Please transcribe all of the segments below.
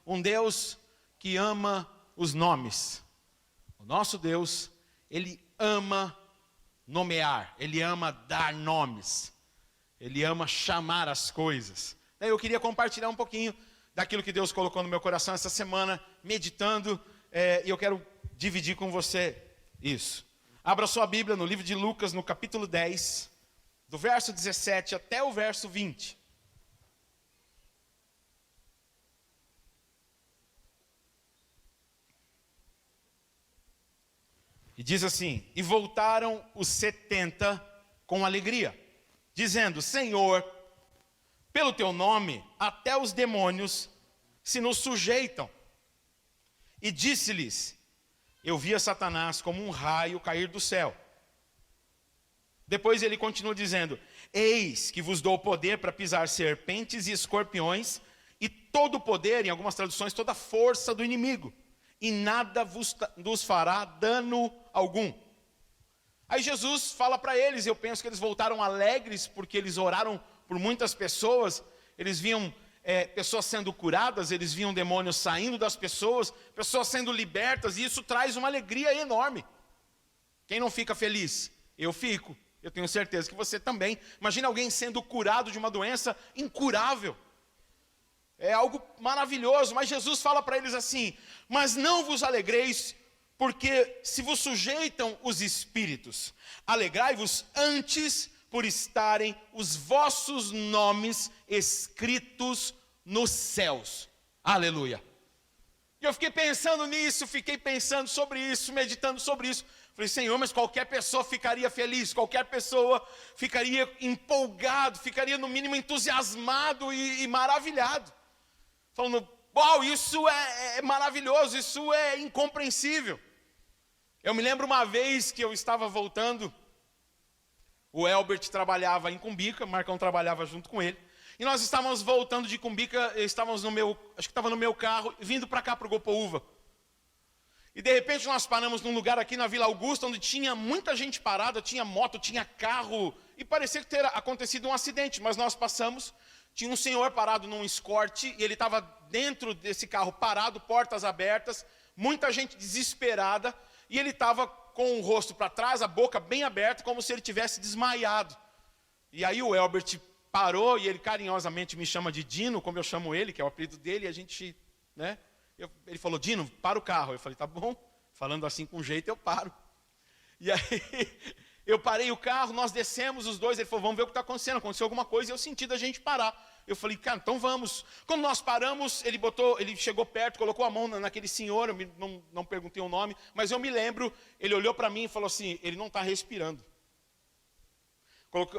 um Deus que ama os nomes. O nosso Deus, Ele ama nomear, Ele ama dar nomes, Ele ama chamar as coisas. Daí eu queria compartilhar um pouquinho daquilo que Deus colocou no meu coração essa semana, meditando, e eu quero dividir com você isso. Abra sua Bíblia no livro de Lucas, no capítulo 10, do verso 17 até o verso 20. E diz assim: e voltaram os 70 com alegria, dizendo: Senhor, pelo teu nome, até os demônios se nos sujeitam. E disse-lhes: eu via Satanás como um raio cair do céu. Depois ele continua dizendo: eis que vos dou poder para pisar serpentes e escorpiões, e todo o poder, em algumas traduções, toda a força do inimigo, e nada vos fará dano algum. Aí Jesus fala para eles, eu penso que eles voltaram alegres, porque eles oraram por muitas pessoas, eles viam pessoas sendo curadas, eles viam demônios saindo das pessoas sendo libertas, e isso traz uma alegria enorme. Quem não fica feliz? Eu fico, eu tenho certeza que você também. Imagina alguém sendo curado de uma doença incurável. É algo maravilhoso, mas Jesus fala para eles assim: mas não vos alegreis, porque se vos sujeitam os espíritos, alegrai-vos antes por estarem os vossos nomes escritos nos céus. Aleluia. E eu fiquei pensando nisso, fiquei pensando sobre isso, meditando sobre isso. Falei: Senhor, mas qualquer pessoa ficaria feliz, qualquer pessoa ficaria empolgado, ficaria no mínimo entusiasmado e maravilhado. Falando: uau, isso é maravilhoso, isso é incompreensível. Eu me lembro uma vez que eu estava voltando, o Elbert trabalhava em Cumbica, o Marcão trabalhava junto com ele, e nós estávamos voltando de Cumbica, estávamos acho que estava no meu carro, vindo para cá, para o Gopoúva. E de repente nós paramos num lugar aqui na Vila Augusta, onde tinha muita gente parada, tinha moto, tinha carro, e parecia que ter acontecido um acidente, mas nós passamos. Tinha um senhor parado num Escort, e ele estava dentro desse carro parado, portas abertas, muita gente desesperada, e ele estava com o rosto para trás, a boca bem aberta, como se ele tivesse desmaiado. E aí o Elbert parou, e ele carinhosamente me chama de Dino, como eu chamo ele, que é o apelido dele, e a gente, né? Ele falou: Dino, para o carro. Eu falei: tá bom, falando assim com jeito, eu paro. E aí eu parei o carro, nós descemos os dois, ele falou: vamos ver o que está acontecendo, aconteceu alguma coisa, e eu senti da gente parar. Eu falei: cara, então vamos. Quando nós paramos, ele chegou perto, colocou a mão naquele senhor, eu não perguntei o nome, mas eu me lembro, ele olhou para mim e falou assim: ele não está respirando.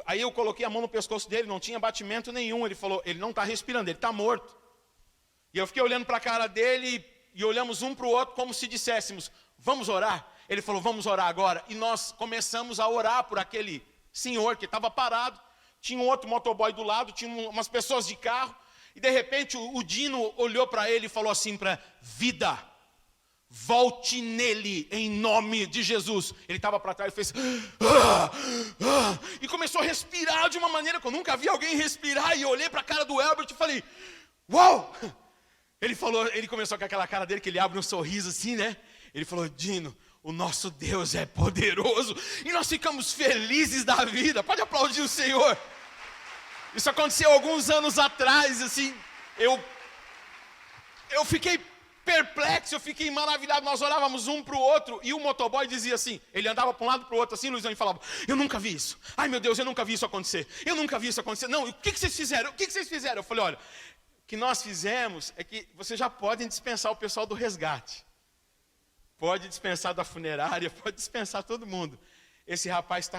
Aí eu coloquei a mão no pescoço dele, não tinha batimento nenhum, ele falou: ele não está respirando, ele está morto. E eu fiquei olhando para a cara dele, e olhamos um para o outro, como se disséssemos: vamos orar? Ele falou: vamos orar agora. E nós começamos a orar por aquele senhor que estava parado. Tinha um outro motoboy do lado, tinha umas pessoas de carro, e de repente o Dino olhou para ele e falou assim: para vida, volte nele em nome de Jesus. Ele estava para trás e fez e começou a respirar de uma maneira que eu nunca vi alguém respirar, e eu olhei para a cara do Elbert e falei: uau! Ele começou com aquela cara dele, que ele abre um sorriso assim, né? Ele falou: Dino, o nosso Deus é poderoso, e nós ficamos felizes da vida. Pode aplaudir o Senhor. Isso aconteceu alguns anos atrás, assim, eu fiquei perplexo, eu fiquei maravilhado. Nós orávamos um para o outro, e o motoboy dizia assim, ele andava para um lado para o outro assim, Luizão, e falava: eu nunca vi isso, ai meu Deus, eu nunca vi isso acontecer, eu nunca vi isso acontecer. Não, o que vocês fizeram? O que vocês fizeram? Eu falei: olha, o que nós fizemos é que vocês já podem dispensar o pessoal do resgate, pode dispensar da funerária, pode dispensar todo mundo. Esse rapaz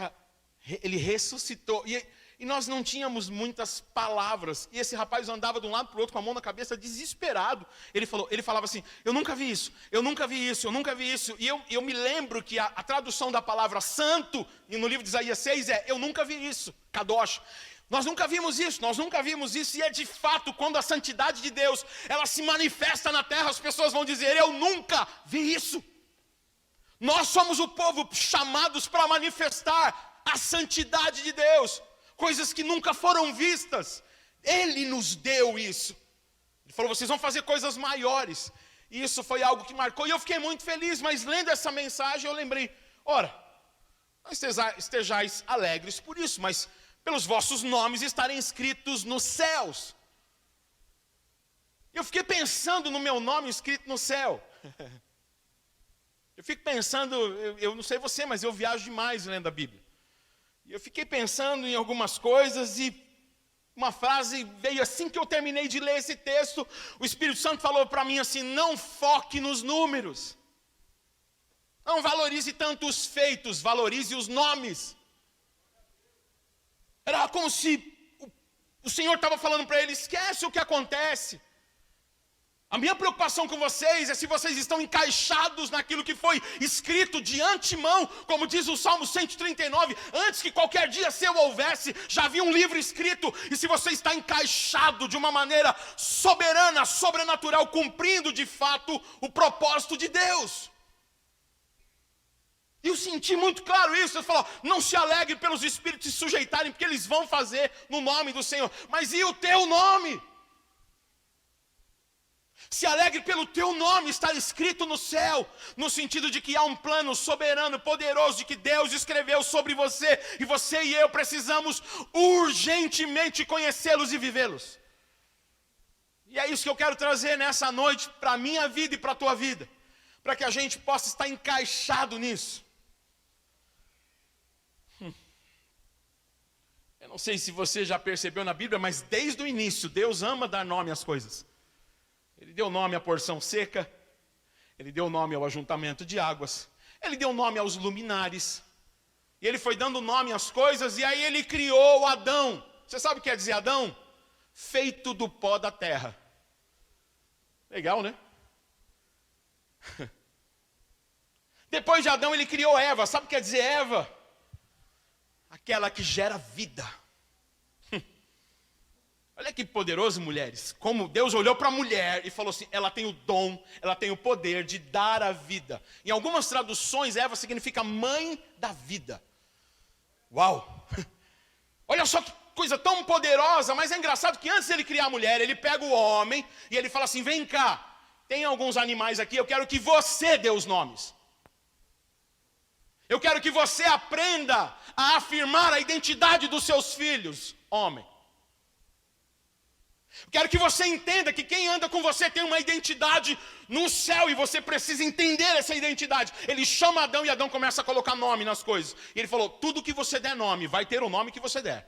ele ressuscitou, e nós não tínhamos muitas palavras, e esse rapaz andava de um lado para o outro com a mão na cabeça, desesperado. Ele falava assim: eu nunca vi isso, eu nunca vi isso, eu nunca vi isso. E eu me lembro que a tradução da palavra santo, no livro de Isaías 6, é: eu nunca vi isso, Kadosh. Nós nunca vimos isso, e é de fato, quando a santidade de Deus, ela se manifesta na terra, as pessoas vão dizer: eu nunca vi isso. Nós somos o povo chamados para manifestar a santidade de Deus, coisas que nunca foram vistas. Ele nos deu isso. Ele falou, vocês vão fazer coisas maiores. E isso foi algo que marcou, e eu fiquei muito feliz, mas lendo essa mensagem eu lembrei, ora, não estejais alegres por isso, mas pelos vossos nomes estarem escritos nos céus. Eu fiquei pensando no meu nome escrito no céu. Eu fico pensando, eu não sei você, mas eu viajo demais lendo a Bíblia. E eu fiquei pensando em algumas coisas e uma frase veio assim que eu terminei de ler esse texto. O Espírito Santo falou para mim assim, não foque nos números. Não valorize tanto os feitos, valorize os nomes. Era como se o Senhor estava falando para ele, esquece o que acontece. A minha preocupação com vocês é se vocês estão encaixados naquilo que foi escrito de antemão, como diz o Salmo 139, antes que qualquer dia seu houvesse, já havia um livro escrito, e se você está encaixado de uma maneira soberana, sobrenatural, cumprindo de fato o propósito de Deus. E eu senti muito claro isso. Ele falou, não se alegre pelos espíritos se sujeitarem, porque eles vão fazer no nome do Senhor. Mas e o teu nome? Se alegre pelo teu nome estar escrito no céu, no sentido de que há um plano soberano, poderoso, de que Deus escreveu sobre você, e você e eu precisamos urgentemente conhecê-los e vivê-los. E é isso que eu quero trazer nessa noite, para a minha vida e para a tua vida, para que a gente possa estar encaixado nisso. Eu não sei se você já percebeu na Bíblia, mas desde o início, Deus ama dar nome às coisas. Ele deu nome à porção seca, ele deu nome ao ajuntamento de águas, ele deu nome aos luminares, e ele foi dando nome às coisas, e aí ele criou Adão. Você sabe o que quer dizer Adão? Feito do pó da terra. Legal, né? Depois de Adão ele criou Eva. Sabe o que quer dizer Eva? Aquela que gera vida. Olha que poderoso, mulheres. Como Deus olhou para a mulher e falou assim, ela tem o dom, ela tem o poder de dar a vida. Em algumas traduções, Eva significa mãe da vida. Uau! Olha só que coisa tão poderosa, mas é engraçado que antes de ele criar a mulher, ele pega o homem e ele fala assim, vem cá, tem alguns animais aqui, eu quero que você dê os nomes. Eu quero que você aprenda a afirmar a identidade dos seus filhos, homem. Eu quero que você entenda que quem anda com você tem uma identidade no céu e você precisa entender essa identidade. Ele chama Adão e Adão começa a colocar nome nas coisas. E ele falou, tudo que você der nome, vai ter o nome que você der.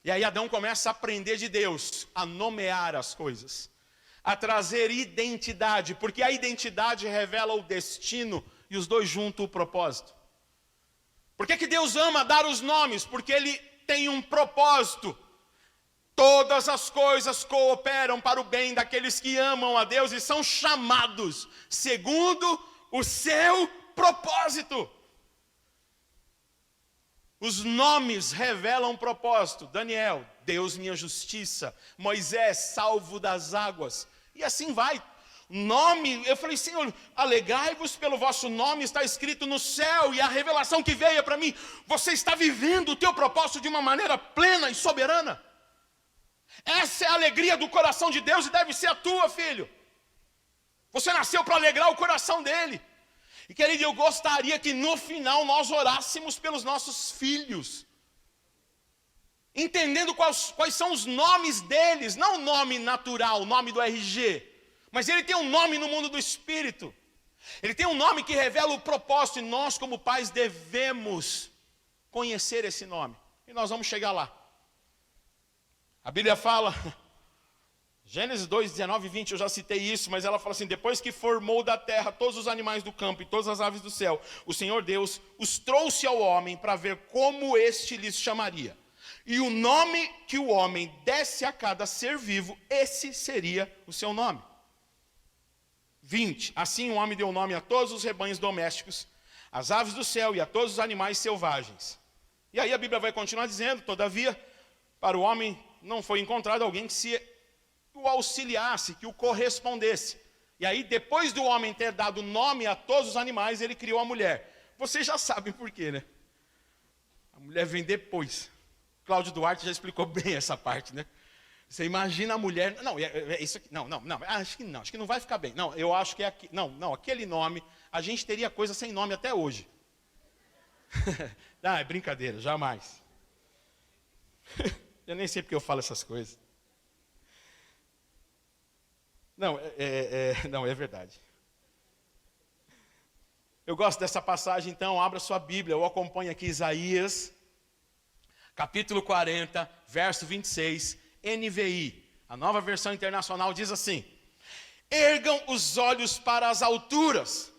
E aí Adão começa a aprender de Deus, a nomear as coisas, a trazer identidade, porque a identidade revela o destino e os dois juntam o propósito. Por que Deus ama dar os nomes? Porque Ele tem um propósito. Todas as coisas cooperam para o bem daqueles que amam a Deus e são chamados segundo o seu propósito. Os nomes revelam propósito. Daniel, Deus minha justiça. Moisés, salvo das águas. E assim vai. Nome, eu falei, Senhor, alegrai-vos pelo vosso nome, está escrito no céu. E a revelação que veio para mim, você está vivendo o teu propósito de uma maneira plena e soberana. Essa é a alegria do coração de Deus e deve ser a tua, filho. Você nasceu para alegrar o coração dele. E querido, eu gostaria que no final nós orássemos pelos nossos filhos, entendendo quais são os nomes deles, não o nome natural, o nome do RG, mas ele tem um nome no mundo do Espírito. Ele tem um nome que revela o propósito, e nós como pais devemos conhecer esse nome. E nós vamos chegar lá. A Bíblia fala, Gênesis 2, 19 e 20, eu já citei isso, mas ela fala assim, depois que formou da terra todos os animais do campo e todas as aves do céu, o Senhor Deus os trouxe ao homem para ver como este lhes chamaria. E o nome que o homem desse a cada ser vivo, esse seria o seu nome. 20, assim o homem deu nome a todos os rebanhos domésticos, às aves do céu e a todos os animais selvagens. E aí a Bíblia vai continuar dizendo, todavia, para o homem não foi encontrado alguém que o auxiliasse, que o correspondesse. E aí, depois do homem ter dado nome a todos os animais, ele criou a mulher. Vocês já sabem por quê, né? A mulher vem depois. Cláudio Duarte já explicou bem essa parte, né? Você imagina a mulher, não, isso aqui, não, acho que não vai ficar bem. Não, eu acho que é aqui, não, aquele nome, a gente teria coisa sem nome até hoje. Não, é brincadeira, jamais. Eu nem sei porque eu falo essas coisas. Não, não, é verdade. Eu gosto dessa passagem, então, abra sua Bíblia, eu acompanho aqui Isaías, capítulo 40, verso 26, NVI, a nova versão internacional diz assim: ergam os olhos para as alturas.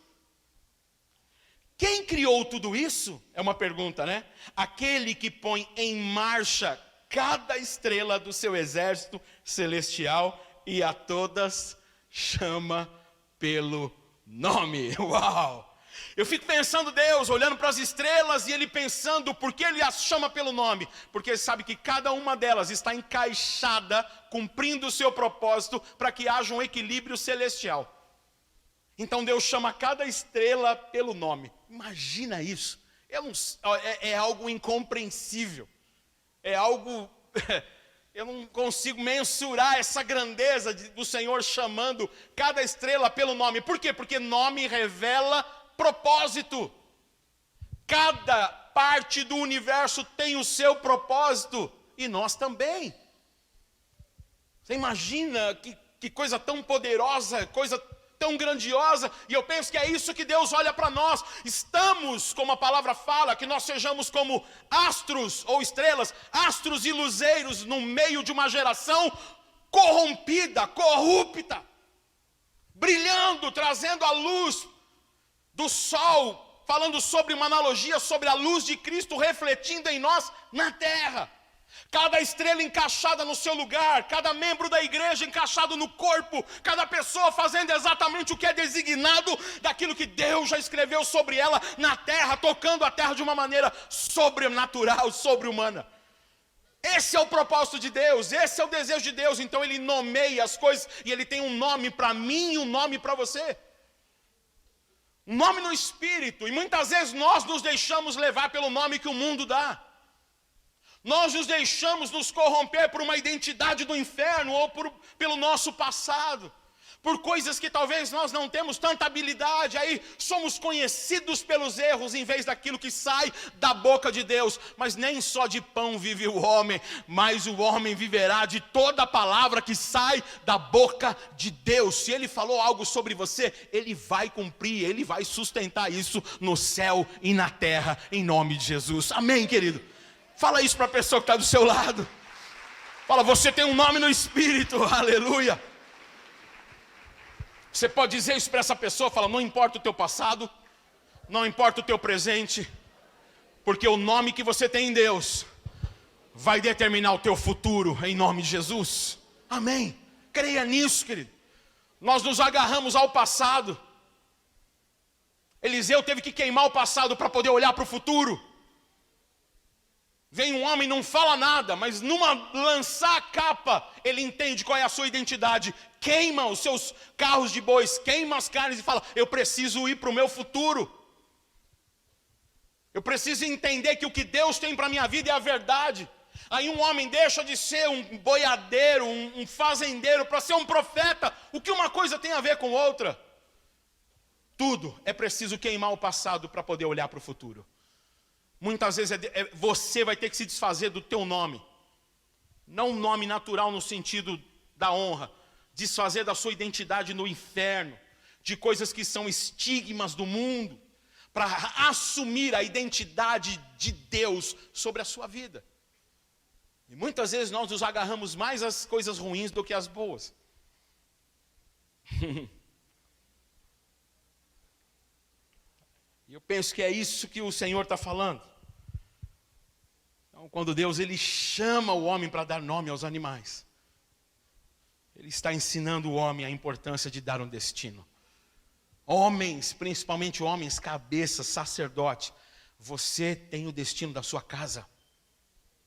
Quem criou tudo isso? É uma pergunta, né? Aquele que põe em marcha cada estrela do seu exército celestial e a todas chama pelo nome. Uau! Eu fico pensando Deus, olhando para as estrelas e Ele pensando por que Ele as chama pelo nome. Porque Ele sabe que cada uma delas está encaixada, cumprindo o seu propósito para que haja um equilíbrio celestial. Então Deus chama cada estrela pelo nome. Imagina isso. É algo incompreensível. É algo... Eu não consigo mensurar essa grandeza do Senhor chamando cada estrela pelo nome. Por quê? Porque nome revela propósito. Cada parte do universo tem o seu propósito. E nós também. Você imagina que coisa tão poderosa, coisa tão grandiosa. E eu penso que é isso que Deus olha para nós. Estamos, como a palavra fala, que nós sejamos como astros ou estrelas, astros e luzeiros no meio de uma geração corrompida, corrupta, brilhando, trazendo a luz do sol, falando sobre uma analogia sobre a luz de Cristo refletindo em nós na terra. Cada estrela encaixada no seu lugar, cada membro da igreja encaixado no corpo, cada pessoa fazendo exatamente o que é designado daquilo que Deus já escreveu sobre ela na terra, tocando a terra de uma maneira sobrenatural, sobre-humana. Esse é o propósito de Deus, esse é o desejo de Deus. Então Ele nomeia as coisas e Ele tem um nome para mim e um nome para você. Um nome no Espírito, e muitas vezes nós nos deixamos levar pelo nome que o mundo dá. Nós nos deixamos nos corromper por uma identidade do inferno ou pelo nosso passado, por coisas que talvez nós não temos tanta habilidade, aí somos conhecidos pelos erros em vez daquilo que sai da boca de Deus. Mas nem só de pão vive o homem, mas o homem viverá de toda a palavra que sai da boca de Deus. Se Ele falou algo sobre você, Ele vai cumprir, Ele vai sustentar isso no céu e na terra, em nome de Jesus. Amém, querido? Fala isso para a pessoa que está do seu lado. Fala, você tem um nome no Espírito, aleluia. Você pode dizer isso para essa pessoa, fala, não importa o teu passado, não importa o teu presente, porque o nome que você tem em Deus vai determinar o teu futuro, em nome de Jesus. Amém. Creia nisso, querido. Nós nos agarramos ao passado. Eliseu teve que queimar o passado para poder olhar para o futuro. Vem um homem, não fala nada, mas numa lançar a capa, ele entende qual é a sua identidade. Queima os seus carros de bois, queima as carnes e fala, eu preciso ir para o meu futuro. Eu preciso entender que o que Deus tem para a minha vida é a verdade. Aí um homem deixa de ser um boiadeiro, um fazendeiro, para ser um profeta. O que uma coisa tem a ver com outra? Tudo é preciso queimar o passado para poder olhar para o futuro. Muitas vezes você vai ter que se desfazer do teu nome. Não um nome natural no sentido da honra. Desfazer da sua identidade no inferno. De coisas que são estigmas do mundo. Para assumir a identidade de Deus sobre a sua vida. E muitas vezes nós nos agarramos mais às coisas ruins do que às boas. E eu penso que é isso que o Senhor está falando. Então, quando Deus ele chama o homem para dar nome aos animais, Ele está ensinando o homem a importância de dar um destino. Homens, principalmente homens, cabeças, sacerdote, você tem o destino da sua casa.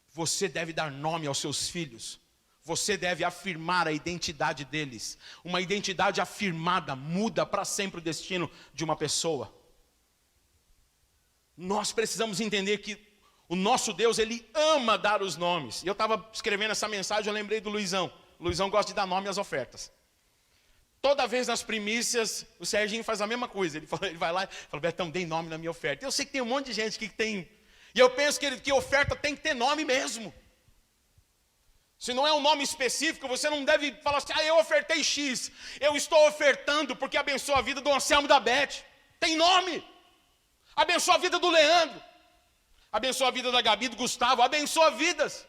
Você deve dar nome aos seus filhos. Você deve afirmar a identidade deles. Uma identidade afirmada muda para sempre o destino de uma pessoa. Nós precisamos entender que O nosso Deus, Ele ama dar os nomes. E eu estava escrevendo essa mensagem, eu lembrei do Luizão. O Luizão gosta de dar nome às ofertas. Toda vez nas primícias, o Serginho faz a mesma coisa. Ele vai lá e fala, Betão, dei nome na minha oferta. Eu sei que tem um monte de gente que tem. E eu penso que oferta tem que ter nome mesmo. Se não é um nome específico, você não deve falar assim, eu ofertei X. Eu estou ofertando porque abençoa a vida do Anselmo da Beth. Tem nome. Abençoa a vida do Leandro. Abençoa a vida da Gabi, do Gustavo. Abençoa vidas.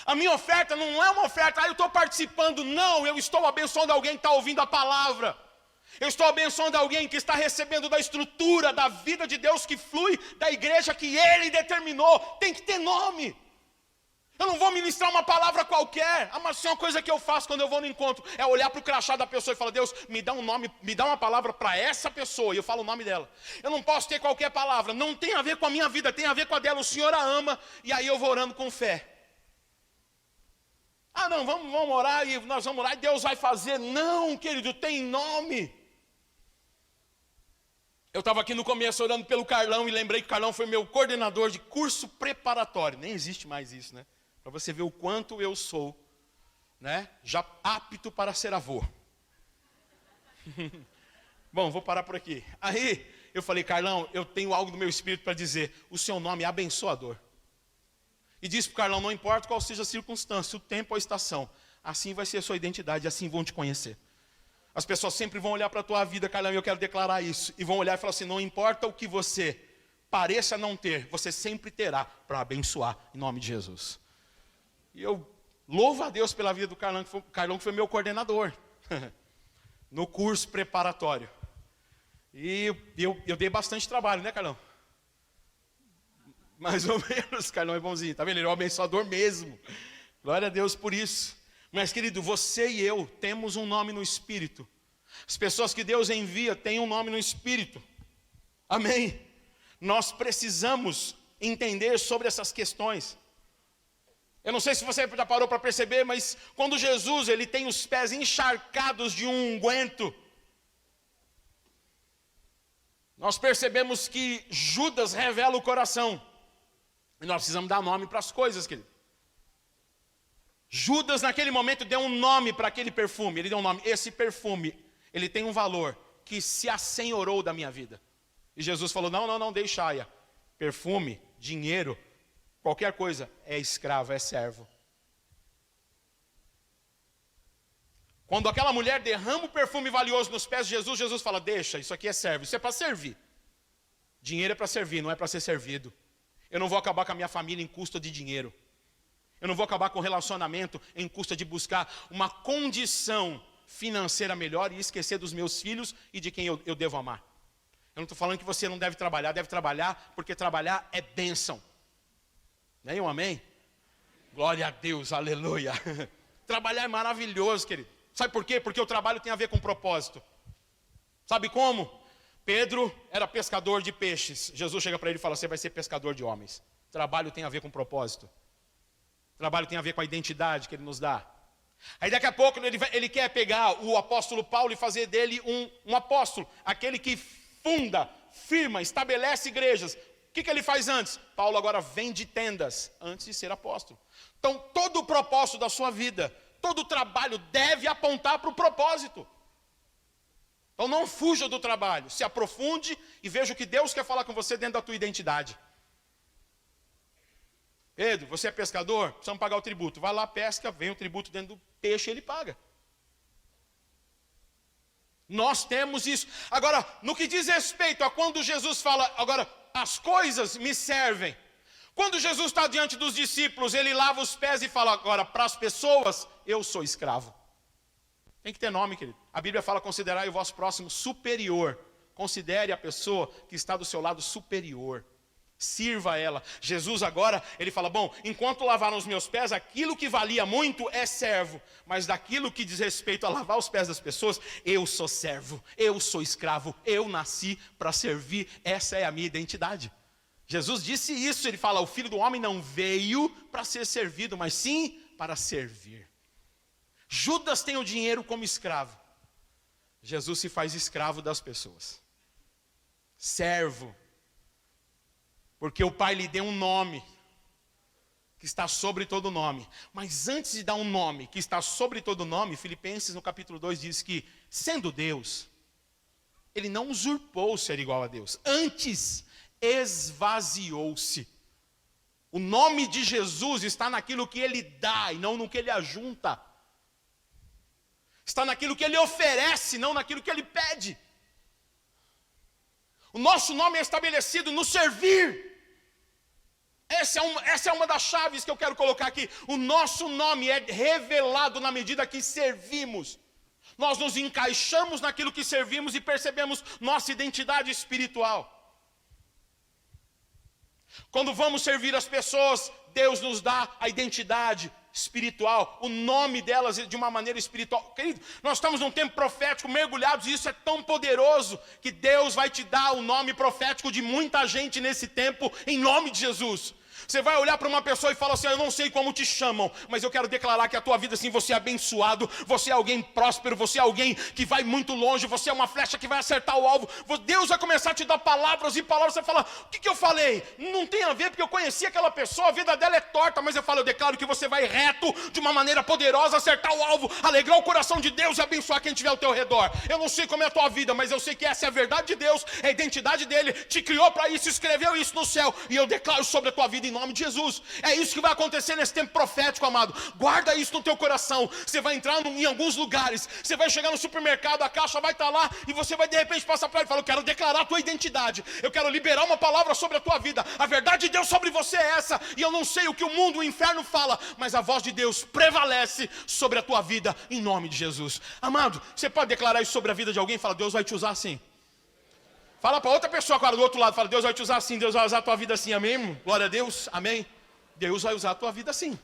A minha oferta não é uma oferta, eu estou participando. Não, eu estou abençoando alguém que está ouvindo a palavra. Eu estou abençoando alguém que está recebendo da estrutura, da vida de Deus que flui, da igreja que Ele determinou. Tem que ter nome. Eu não vou ministrar uma palavra qualquer. Mas é uma coisa que eu faço quando eu vou no encontro. É olhar para o crachá da pessoa e falar, Deus, me dá um nome, me dá uma palavra para essa pessoa. E eu falo o nome dela. Eu não posso ter qualquer palavra. Não tem a ver com a minha vida, tem a ver com a dela. O Senhor a ama. E aí eu vou orando com fé. Não, vamos orar e nós vamos orar e Deus vai fazer. Não, querido, tem nome. Eu estava aqui no começo orando pelo Carlão e lembrei que o Carlão foi meu coordenador de curso preparatório. Nem existe mais isso, né? Para você ver o quanto eu sou, né? Já apto para ser avô. Bom, vou parar por aqui. Aí eu falei, Carlão, eu tenho algo no meu espírito para dizer. O seu nome é abençoador. E disse para o Carlão, não importa qual seja a circunstância, o tempo ou a estação, assim vai ser a sua identidade, assim vão te conhecer. As pessoas sempre vão olhar para a tua vida, Carlão, e eu quero declarar isso, e vão olhar e falar assim, não importa o que você pareça não ter, você sempre terá para abençoar, em nome de Jesus. E eu louvo a Deus pela vida do Carlão, que foi meu coordenador, no curso preparatório. E eu dei bastante trabalho, né, Carlão? Mais ou menos, Carlão é bonzinho, tá vendo? Ele é um abençoador mesmo. Glória a Deus por isso. Mas, querido, você e eu temos um nome no Espírito. As pessoas que Deus envia têm um nome no Espírito. Amém? Nós precisamos entender sobre essas questões. Eu não sei se você já parou para perceber, mas quando Jesus ele tem os pés encharcados de um unguento, nós percebemos que Judas revela o coração. E nós precisamos dar nome para as coisas, querido. Judas naquele momento deu um nome para aquele perfume. Ele deu um nome. Esse perfume, ele tem um valor que se assenhorou da minha vida. E Jesus falou, não, deixai. Perfume, dinheiro, qualquer coisa, é escravo, é servo. Quando aquela mulher derrama o perfume valioso nos pés de Jesus, Jesus fala, deixa, isso aqui é servo, isso é para servir. Dinheiro é para servir, não é para ser servido. Eu não vou acabar com a minha família em custa de dinheiro. Eu não vou acabar com o relacionamento em custa de buscar uma condição financeira melhor e esquecer dos meus filhos e de quem eu devo amar. Eu não estou falando que você não deve trabalhar porque trabalhar é bênção. Nem um amém? Glória a Deus, aleluia. Trabalhar é maravilhoso, querido. Sabe por quê? Porque o trabalho tem a ver com propósito. Sabe como? Pedro era pescador de peixes. Jesus chega para ele e fala, você vai ser pescador de homens. Trabalho tem a ver com propósito. Trabalho tem a ver com a identidade que ele nos dá. Aí daqui a pouco ele quer pegar o apóstolo Paulo e fazer dele um apóstolo. Aquele que funda, firma, estabelece igrejas. O que ele faz antes? Paulo agora vende tendas antes de ser apóstolo. Então todo o propósito da sua vida, todo o trabalho deve apontar para o propósito. Então não fuja do trabalho, se aprofunde e veja o que Deus quer falar com você dentro da tua identidade. Pedro, você é pescador? Precisamos pagar o tributo. Vai lá, pesca, vem o tributo dentro do peixe e ele paga. Nós temos isso. Agora, no que diz respeito a quando Jesus fala, agora, as coisas me servem. Quando Jesus está diante dos discípulos, ele lava os pés e fala, agora, para as pessoas, eu sou escravo. Tem que ter nome, querido. A Bíblia fala, considerai o vosso próximo superior. Considere a pessoa que está do seu lado superior. Sirva ela. Jesus agora, ele fala, bom, enquanto lavaram os meus pés, aquilo que valia muito é servo. Mas daquilo que diz respeito a lavar os pés das pessoas, eu sou servo, eu sou escravo, eu nasci para servir, essa é a minha identidade. Jesus disse isso, ele fala, o Filho do Homem não veio para ser servido, mas sim para servir. Judas tem o dinheiro como escravo. Jesus se faz escravo das pessoas. Servo. Porque o Pai lhe deu um nome que está sobre todo nome. Mas antes de dar um nome que está sobre todo nome, Filipenses no capítulo 2 diz que, sendo Deus, ele não usurpou ser igual a Deus. Antes, esvaziou-se. O nome de Jesus está naquilo que ele dá e não no que ele ajunta. Está naquilo que ele oferece, não naquilo que ele pede. O nosso nome é estabelecido no servir. Essa é uma das chaves que eu quero colocar aqui. O nosso nome é revelado na medida que servimos. Nós nos encaixamos naquilo que servimos e percebemos nossa identidade espiritual. Quando vamos servir as pessoas, Deus nos dá a identidade espiritual, o nome delas de uma maneira espiritual. Querido, nós estamos num tempo profético, mergulhados, e isso é tão poderoso, que Deus vai te dar o nome profético de muita gente nesse tempo, em nome de Jesus. Você vai olhar para uma pessoa e falar assim: eu não sei como te chamam, mas eu quero declarar que a tua vida, assim, você é abençoado, você é alguém próspero, você é alguém que vai muito longe, você é uma flecha que vai acertar o alvo. Deus vai começar a te dar palavras e palavras. Você fala: o que eu falei? Não tem a ver, porque eu conheci aquela pessoa, a vida dela é torta, mas eu declaro que você vai reto, de uma maneira poderosa, acertar o alvo, alegrar o coração de Deus e abençoar quem estiver ao teu redor. Eu não sei como é a tua vida, mas eu sei que essa é a verdade de Deus, é a identidade dele, te criou para isso, escreveu isso no céu, e eu declaro sobre a tua vida em nome de Jesus. É isso que vai acontecer nesse tempo profético, amado. Guarda isso no teu coração. Você vai entrar em alguns lugares, você vai chegar no supermercado, a caixa vai estar lá, e você vai de repente passar para ele e falar: eu quero declarar a tua identidade, eu quero liberar uma palavra sobre a tua vida, a verdade de Deus sobre você é essa, e eu não sei o que o mundo, o inferno fala, mas a voz de Deus prevalece sobre a tua vida, em nome de Jesus. Amado, você pode declarar isso sobre a vida de alguém? Fala: Deus vai te usar assim. Fala para outra pessoa agora do outro lado, fala: Deus vai te usar assim, Deus vai usar a tua vida assim, amém, irmão? Glória a Deus, amém? Deus vai usar a tua vida assim.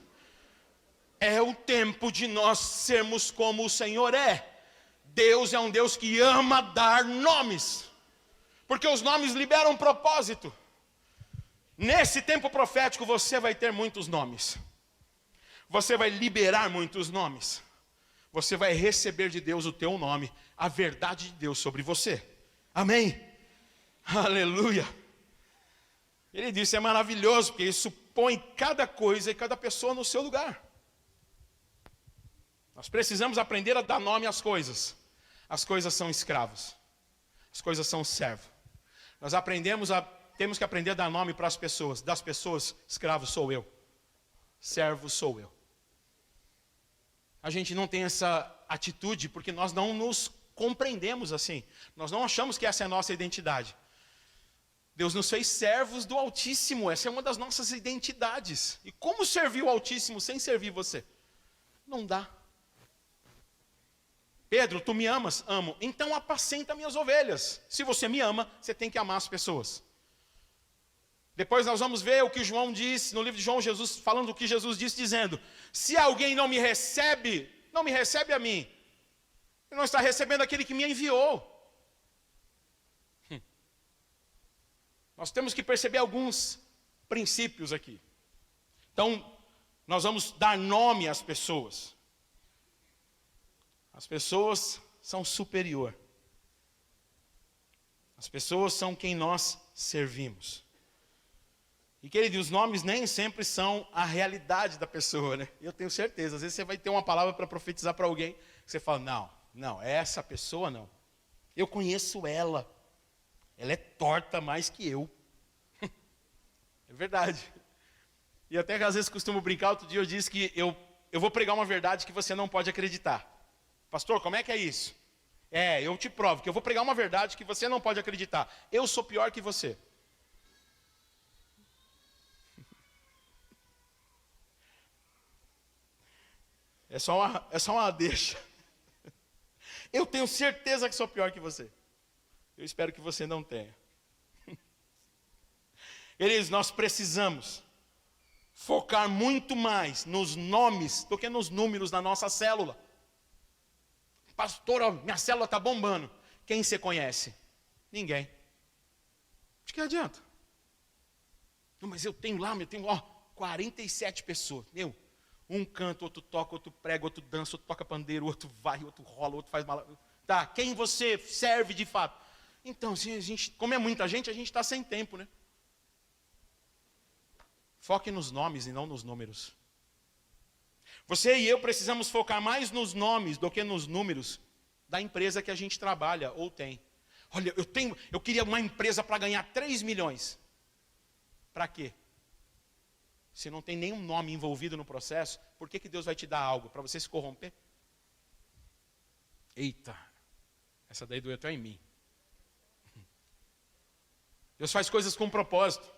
É o tempo de nós sermos como o Senhor é. Deus é um Deus que ama dar nomes, porque os nomes liberam propósito. Nesse tempo profético você vai ter muitos nomes, você vai liberar muitos nomes, você vai receber de Deus o teu nome, a verdade de Deus sobre você, amém? Aleluia. Ele disse: é maravilhoso, porque isso põe cada coisa e cada pessoa no seu lugar. Nós precisamos aprender a dar nome às coisas. As coisas são escravos, as coisas são servo. Temos que aprender a dar nome para as pessoas. Das pessoas, escravo sou eu, servo sou eu. A gente não tem essa atitude porque nós não nos compreendemos assim. Nós não achamos que essa é a nossa identidade. Deus nos fez servos do Altíssimo, essa é uma das nossas identidades. E como servir o Altíssimo sem servir você? Não dá. Pedro, tu me amas? Amo. Então apacenta minhas ovelhas. Se você me ama, você tem que amar as pessoas. Depois nós vamos ver o que João diz, no livro de João, Jesus falando do que Jesus disse, dizendo: se alguém não me recebe a mim, ele não está recebendo aquele que me enviou. Nós temos que perceber alguns princípios aqui. Então, nós vamos dar nome às pessoas. As pessoas são superior. As pessoas são quem nós servimos. E, querido, os nomes nem sempre são a realidade da pessoa, né? Eu tenho certeza. Às vezes você vai ter uma palavra para profetizar para alguém, que você fala: não, essa pessoa não. Eu conheço ela. Ela é torta mais que eu. É verdade. E até que às vezes costumo brincar. Outro dia eu disse que eu vou pregar uma verdade que você não pode acreditar. Pastor, como é que é isso? Eu te provo que eu vou pregar uma verdade que você não pode acreditar. Eu sou pior que você. É só uma deixa. Eu tenho certeza que sou pior que você. Eu espero que você não tenha. Nós precisamos focar muito mais nos nomes do que nos números da nossa célula. Pastor, minha célula está bombando. Quem você conhece? Ninguém. De que adianta? Não, mas eu tenho 47 pessoas. Um canta, outro toca, outro prega, outro dança, outro toca pandeiro, outro varre, outro rola, outro faz mala. Tá, quem você serve de fato? Então, como é muita gente, a gente está sem tempo, né? Foque nos nomes e não nos números. Você e eu precisamos focar mais nos nomes do que nos números da empresa que a gente trabalha ou tem. Olha, eu queria uma empresa para ganhar 3 milhões. Para quê? Se não tem nenhum nome envolvido no processo, por que Deus vai te dar algo? Para você se corromper? Eita, essa daí doeu até em mim. Deus faz coisas com propósito.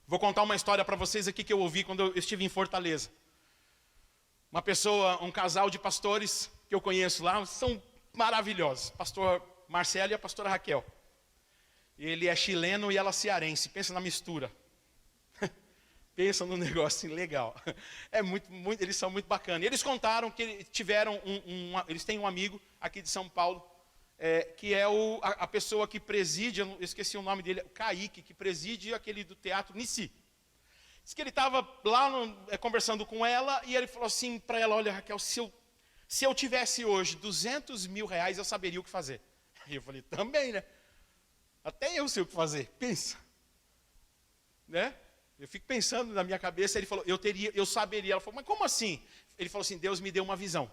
Vou contar uma história para vocês aqui que eu ouvi quando eu estive em Fortaleza. Uma pessoa, um casal de pastores que eu conheço lá, são maravilhosos. Pastor Marcelo e a pastora Raquel. Ele é chileno e ela cearense. Pensa na mistura. Pensa num negócio assim, legal. É muito, eles são muito bacanas. E eles contaram que tiveram eles têm um amigo aqui de São Paulo, que é a pessoa que preside, eu esqueci o nome dele, o Kaique, que preside aquele do Teatro Nissi. Diz que ele estava lá conversando com ela e ele falou assim para ela, olha Raquel, se eu tivesse hoje 200 mil reais, eu saberia o que fazer. E eu falei, também, né? Até eu sei o que fazer, pensa. Né? Eu fico pensando na minha cabeça, ele falou, eu saberia. Ela falou, mas como assim? Ele falou assim, Deus me deu uma visão.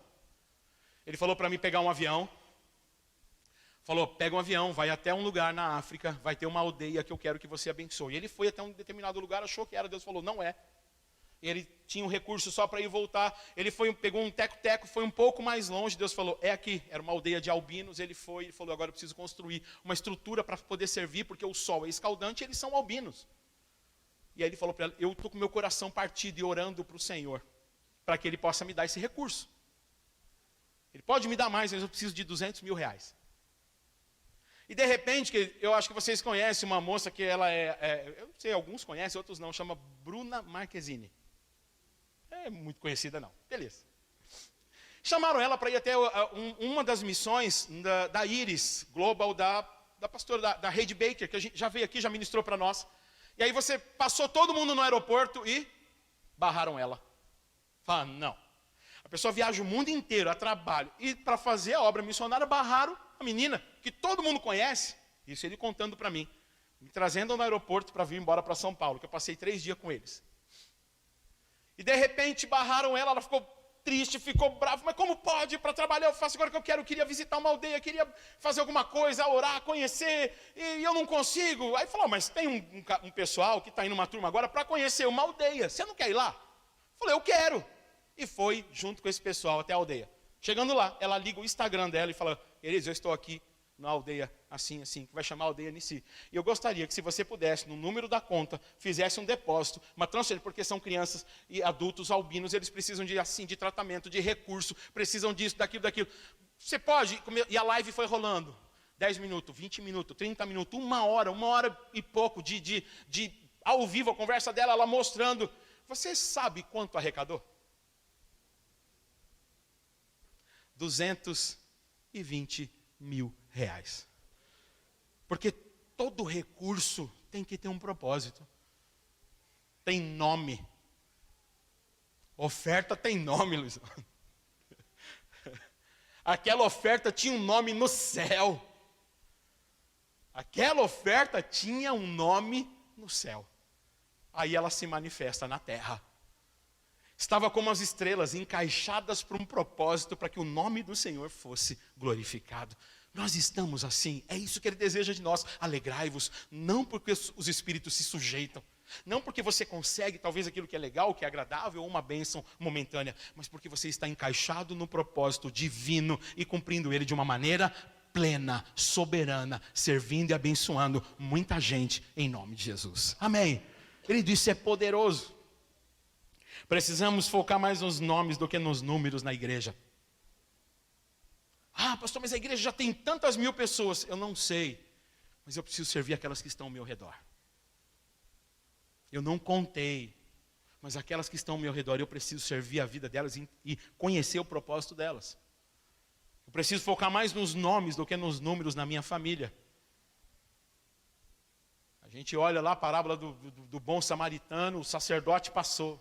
Ele falou para mim pegar um avião. Falou, pega um avião, vai até um lugar na África, vai ter uma aldeia que eu quero que você abençoe. E ele foi até um determinado lugar, achou que era, Deus falou, não é. Ele tinha um recurso só para ir voltar. Ele pegou um teco-teco, foi um pouco mais longe. Deus falou, é aqui. Era uma aldeia de albinos. Ele falou, agora eu preciso construir uma estrutura para poder servir, porque o sol é escaldante e eles são albinos. E aí ele falou para ela, eu estou com meu coração partido e orando para o Senhor, para que Ele possa me dar esse recurso. Ele pode me dar mais, mas eu preciso de 200 mil reais. E de repente, eu acho que vocês conhecem uma moça que ela eu não sei, alguns conhecem, outros não, chama Bruna Marquezine. É muito conhecida não, beleza. Chamaram ela para ir até uma das missões da Iris Global, da pastora da Heidi Baker, que a gente já veio aqui, já ministrou para nós. E aí passou todo mundo no aeroporto e barraram ela. Fala, não. A pessoa viaja o mundo inteiro a trabalho e para fazer a obra missionária barraram a menina, que todo mundo conhece. Isso ele contando para mim. Me trazendo no aeroporto para vir embora para São Paulo, que eu passei 3 dias com eles. E de repente barraram ela ficou triste, ficou brava. Mas como pode? Para trabalhar eu faço agora que eu queria visitar uma aldeia, queria fazer alguma coisa, orar, conhecer, e eu não consigo. Aí falou, mas tem um pessoal que está indo numa turma agora para conhecer uma aldeia. Você não quer ir lá? Eu falei, eu quero. E foi junto com esse pessoal até a aldeia. Chegando lá, ela liga o Instagram dela e fala, Elis, eu estou aqui na aldeia assim, que vai chamar a aldeia Nissi. E eu gostaria que se você pudesse, no número da conta, fizesse um depósito, uma transferência, porque são crianças e adultos albinos, eles precisam de tratamento, de recurso, precisam disso, daquilo. Você pode? E a live foi rolando. 10 minutos, 20 minutos, 30 minutos, 1 hora e pouco de ao vivo a conversa dela, ela mostrando. Você sabe quanto arrecadou? 220 mil reais. Porque todo recurso tem que ter um propósito. Tem nome. Oferta tem nome, Luiz. Aquela oferta tinha um nome no céu. Aquela oferta tinha um nome no céu. Aí ela se manifesta na terra. Estava como as estrelas, encaixadas para um propósito, para que o nome do Senhor fosse glorificado. Nós estamos assim, é isso que Ele deseja de nós. Alegrai-vos, não porque os espíritos se sujeitam, não porque você consegue talvez aquilo que é legal, que é agradável, ou uma bênção momentânea, mas porque você está encaixado no propósito divino e cumprindo ele de uma maneira plena, soberana, servindo e abençoando muita gente em nome de Jesus. Amém. Ele disse, é poderoso. Precisamos focar mais nos nomes do que nos números na igreja. Ah, pastor, mas a igreja já tem tantas mil pessoas. Eu não sei, mas eu preciso servir aquelas que estão ao meu redor. Eu não contei, mas aquelas que estão ao meu redor, eu preciso servir a vida delas e conhecer o propósito delas. Eu preciso focar mais nos nomes do que nos números na minha família. A gente olha lá a parábola do bom samaritano, o sacerdote passou.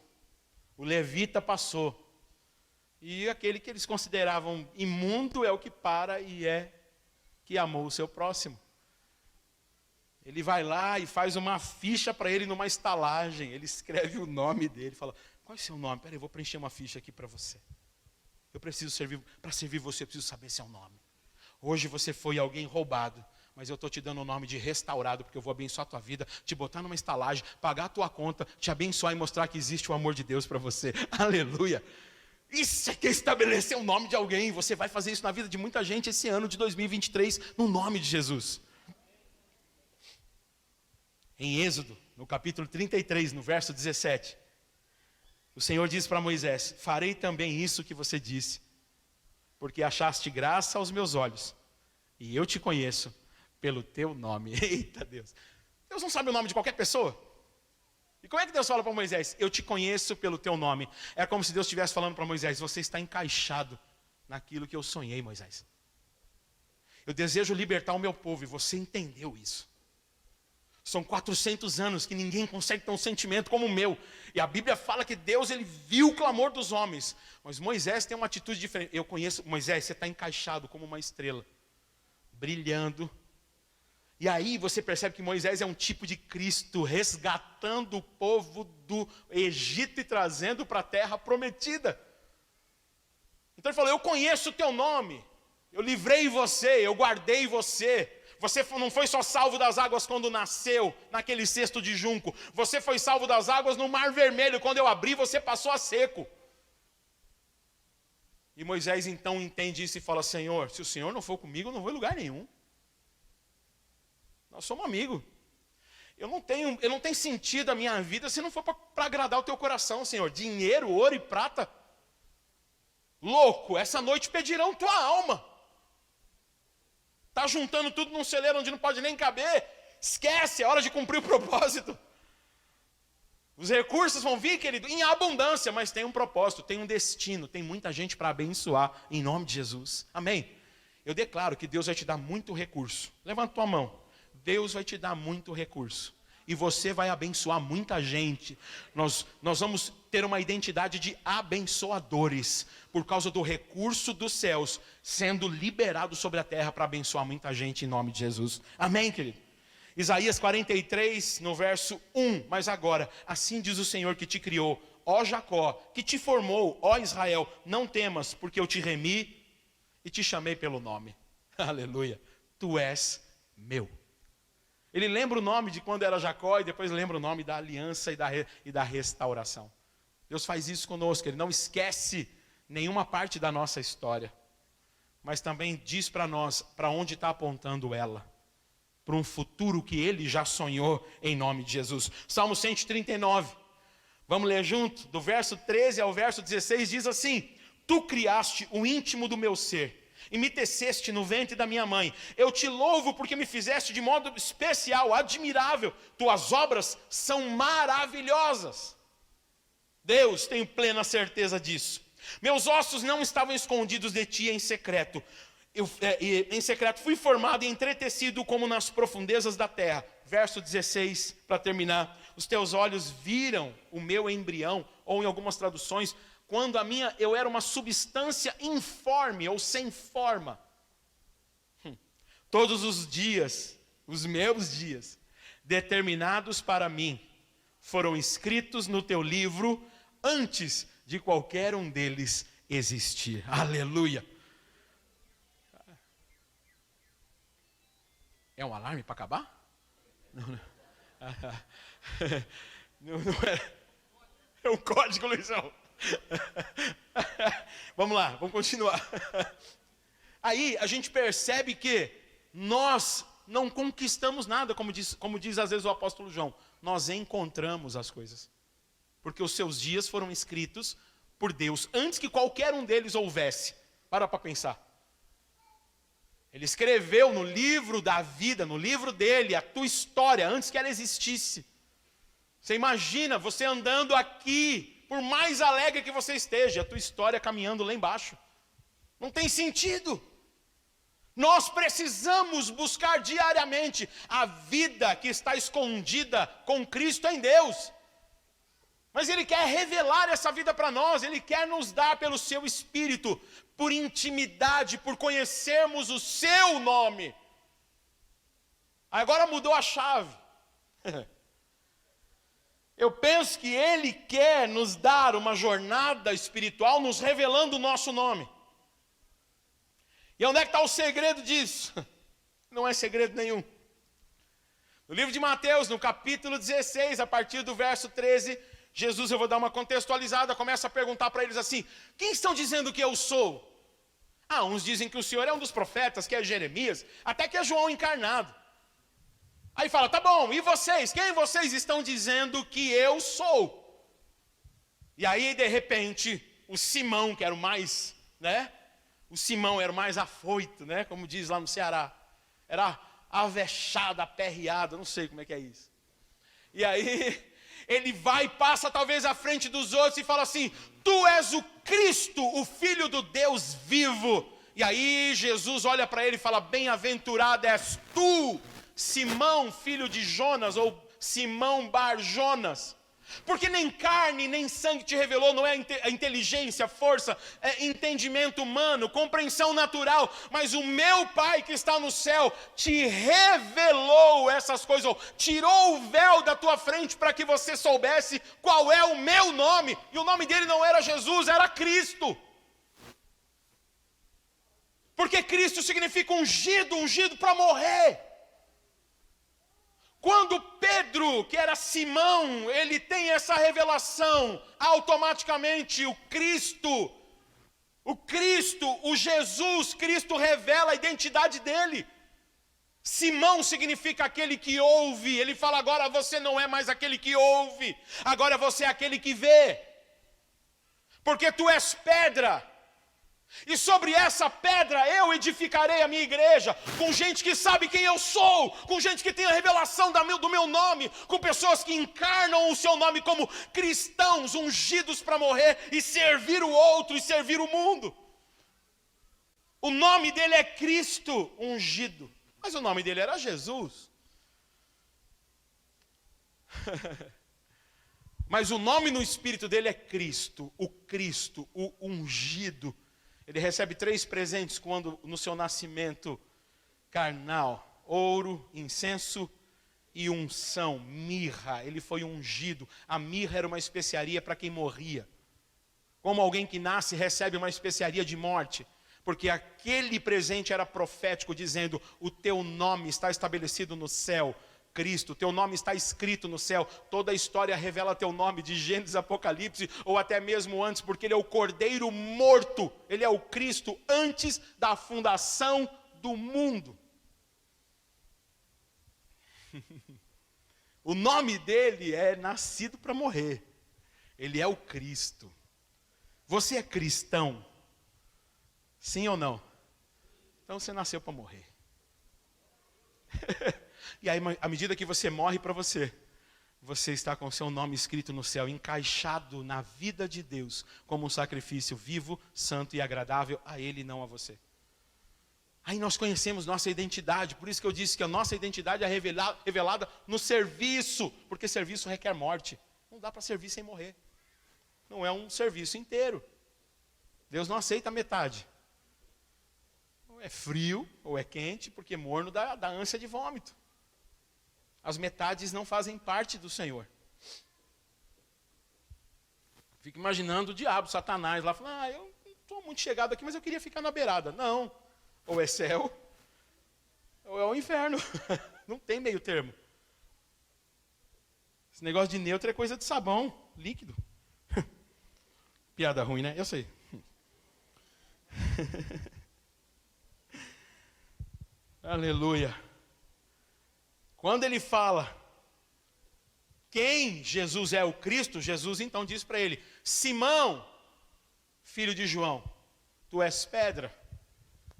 O levita passou. E aquele que eles consideravam imundo é o que para e que amou o seu próximo. Ele vai lá e faz uma ficha para ele numa estalagem. Ele escreve o nome dele, fala: qual é o seu nome? Peraí, eu vou preencher uma ficha aqui para você. Eu preciso servir, para servir você, eu preciso saber seu nome. Hoje você foi alguém roubado, mas eu estou te dando o nome de restaurado, porque eu vou abençoar a tua vida, te botar numa estalagem, pagar a tua conta, te abençoar e mostrar que existe o amor de Deus para você. Aleluia! Isso é que é estabelecer o nome de alguém. Você vai fazer isso na vida de muita gente esse ano de 2023, no nome de Jesus. Em Êxodo, no capítulo 33, no verso 17, o Senhor diz para Moisés: farei também isso que você disse, porque achaste graça aos meus olhos, e eu te conheço pelo teu nome. Eita Deus! Deus não sabe o nome de qualquer pessoa. E como é que Deus fala para Moisés? Eu te conheço pelo teu nome. É como se Deus estivesse falando para Moisés: você está encaixado naquilo que eu sonhei, Moisés. Eu desejo libertar o meu povo, e você entendeu isso. São 400 anos que ninguém consegue ter um sentimento como o meu. E a Bíblia fala que Deus, ele viu o clamor dos homens. Mas Moisés tem uma atitude diferente. Eu conheço, Moisés, você está encaixado como uma estrela, brilhando. E aí você percebe que Moisés é um tipo de Cristo, resgatando o povo do Egito e trazendo para a terra prometida. Então ele falou: eu conheço o teu nome, eu livrei você, eu guardei você. Você não foi só salvo das águas quando nasceu, naquele cesto de junco. Você foi salvo das águas no Mar Vermelho. Quando eu abri, você passou a seco. E Moisés então entende isso e fala: Senhor, se o Senhor não for comigo, eu não vou em lugar nenhum. Nós somos amigos. Eu não tenho sentido a minha vida se não for para agradar o teu coração, Senhor. Dinheiro, ouro e prata. Louco, essa noite pedirão tua alma. Está juntando tudo num celeiro onde não pode nem caber. Esquece, é hora de cumprir o propósito. Os recursos vão vir, querido, em abundância, mas tem um propósito, tem um destino, tem muita gente para abençoar, em nome de Jesus. Amém? Eu declaro que Deus vai te dar muito recurso. Levanta tua mão. Deus vai te dar muito recurso. E você vai abençoar muita gente. Nós vamos ter uma identidade de abençoadores, por causa do recurso dos céus sendo liberado sobre a terra para abençoar muita gente em nome de Jesus. Amém, querido? Isaías 43, no verso 1. Mas agora, assim diz o Senhor que te criou, ó Jacó, que te formou, ó Israel, não temas, porque eu te remi e te chamei pelo nome. Aleluia. Tu és meu. Ele lembra o nome de quando era Jacó e depois lembra o nome da aliança e da restauração. Deus faz isso conosco, Ele não esquece nenhuma parte da nossa história, mas também diz para nós para onde está apontando ela, para um futuro que Ele já sonhou em nome de Jesus. Salmo 139, vamos ler junto? Do verso 13 ao verso 16 diz assim: Tu criaste o íntimo do meu ser, e me teceste no ventre da minha mãe. Eu te louvo porque me fizeste de modo especial, admirável. Tuas obras são maravilhosas. Deus, tenho plena certeza disso. Meus ossos não estavam escondidos de ti em secreto. Em secreto fui formado e entretecido como nas profundezas da terra. Verso 16, para terminar. Os teus olhos viram o meu embrião, ou em algumas traduções, quando eu era uma substância informe ou sem forma. Todos os dias, os meus dias, determinados para mim, foram escritos no teu livro antes de qualquer um deles existir. Aleluia. É um alarme para acabar? Não, não. Não é um código, Luizão. Vamos lá, vamos continuar. Aí a gente percebe que nós não conquistamos nada, como diz às vezes o apóstolo João. Nós encontramos as coisas, porque os seus dias foram escritos por Deus antes que qualquer um deles houvesse. Para pensar. Ele escreveu no livro da vida, no livro dele, a tua história antes que ela existisse. Você imagina você andando aqui, por mais alegre que você esteja, a tua história caminhando lá embaixo. Não tem sentido. Nós precisamos buscar diariamente a vida que está escondida com Cristo em Deus. Mas Ele quer revelar essa vida para nós, Ele quer nos dar pelo seu Espírito, por intimidade, por conhecermos o seu nome. Agora mudou a chave. Eu penso que Ele quer nos dar uma jornada espiritual, nos revelando o nosso nome. E onde é que está o segredo disso? Não é segredo nenhum. No livro de Mateus, no capítulo 16, a partir do verso 13, Jesus, eu vou dar uma contextualizada, começa a perguntar para eles assim: quem estão dizendo que eu sou? Uns dizem que o Senhor é um dos profetas, que é Jeremias, até que é João encarnado. Aí fala, tá bom, e vocês? Quem vocês estão dizendo que eu sou? E aí, de repente, o Simão, que era o mais, o Simão era o mais afoito, como diz lá no Ceará. Era avexado, aperreado, não sei como é que é isso. E aí, ele vai e passa talvez à frente dos outros e fala assim: tu és o Cristo, o Filho do Deus vivo. E aí Jesus olha para ele e fala: bem-aventurado és tu, Simão, filho de Jonas, ou Simão Bar Jonas. Porque nem carne, nem sangue te revelou, não é a inteligência, força, é entendimento humano, compreensão natural, mas o meu Pai que está no céu te revelou essas coisas, ou tirou o véu da tua frente para que você soubesse qual é o meu nome. E o nome dele não era Jesus, era Cristo. Porque Cristo significa ungido, ungido para morrer. Quando Pedro, que era Simão, ele tem essa revelação, automaticamente o Jesus Cristo revela a identidade dele. Simão significa aquele que ouve. Ele fala: agora você não é mais aquele que ouve, agora você é aquele que vê. Porque tu és pedra. E sobre essa pedra eu edificarei a minha igreja, com gente que sabe quem eu sou, com gente que tem a revelação do meu nome, com pessoas que encarnam o seu nome como cristãos ungidos para morrer e servir o outro e servir o mundo. O nome dele é Cristo ungido, mas o nome dele era Jesus. Mas o nome no espírito dele é Cristo, o ungido. Ele recebe 3 presentes quando no seu nascimento carnal: ouro, incenso e unção, mirra. Ele foi ungido. A mirra era uma especiaria para quem morria. Como alguém que nasce recebe uma especiaria de morte, porque aquele presente era profético, dizendo: o teu nome está estabelecido no céu, Cristo, teu nome está escrito no céu. Toda a história revela teu nome, de Gênesis, Apocalipse, ou até mesmo antes, porque ele é o Cordeiro morto, ele é o Cristo antes da fundação do mundo. O nome dele é nascido para morrer, ele é o Cristo. Você é cristão? Sim ou não? Então você nasceu para morrer. E aí, à medida que você morre para você está com o seu nome escrito no céu, encaixado na vida de Deus, como um sacrifício vivo, santo e agradável a Ele, não a você. Aí nós conhecemos nossa identidade, por isso que eu disse que a nossa identidade é revelada no serviço, porque serviço requer morte. Não dá para servir sem morrer. Não é um serviço inteiro. Deus não aceita metade. Ou é frio, ou é quente, porque morno dá ânsia de vômito. As metades não fazem parte do Senhor. Fico imaginando o diabo, Satanás lá, falando: eu não estou muito chegado aqui, mas eu queria ficar na beirada. Não, ou é céu, ou é o inferno. Não tem meio termo. Esse negócio de neutro é coisa de sabão, líquido. Piada ruim, né? Eu sei. Aleluia. Quando ele fala quem Jesus é o Cristo, Jesus então diz para ele: Simão, filho de João, tu és pedra.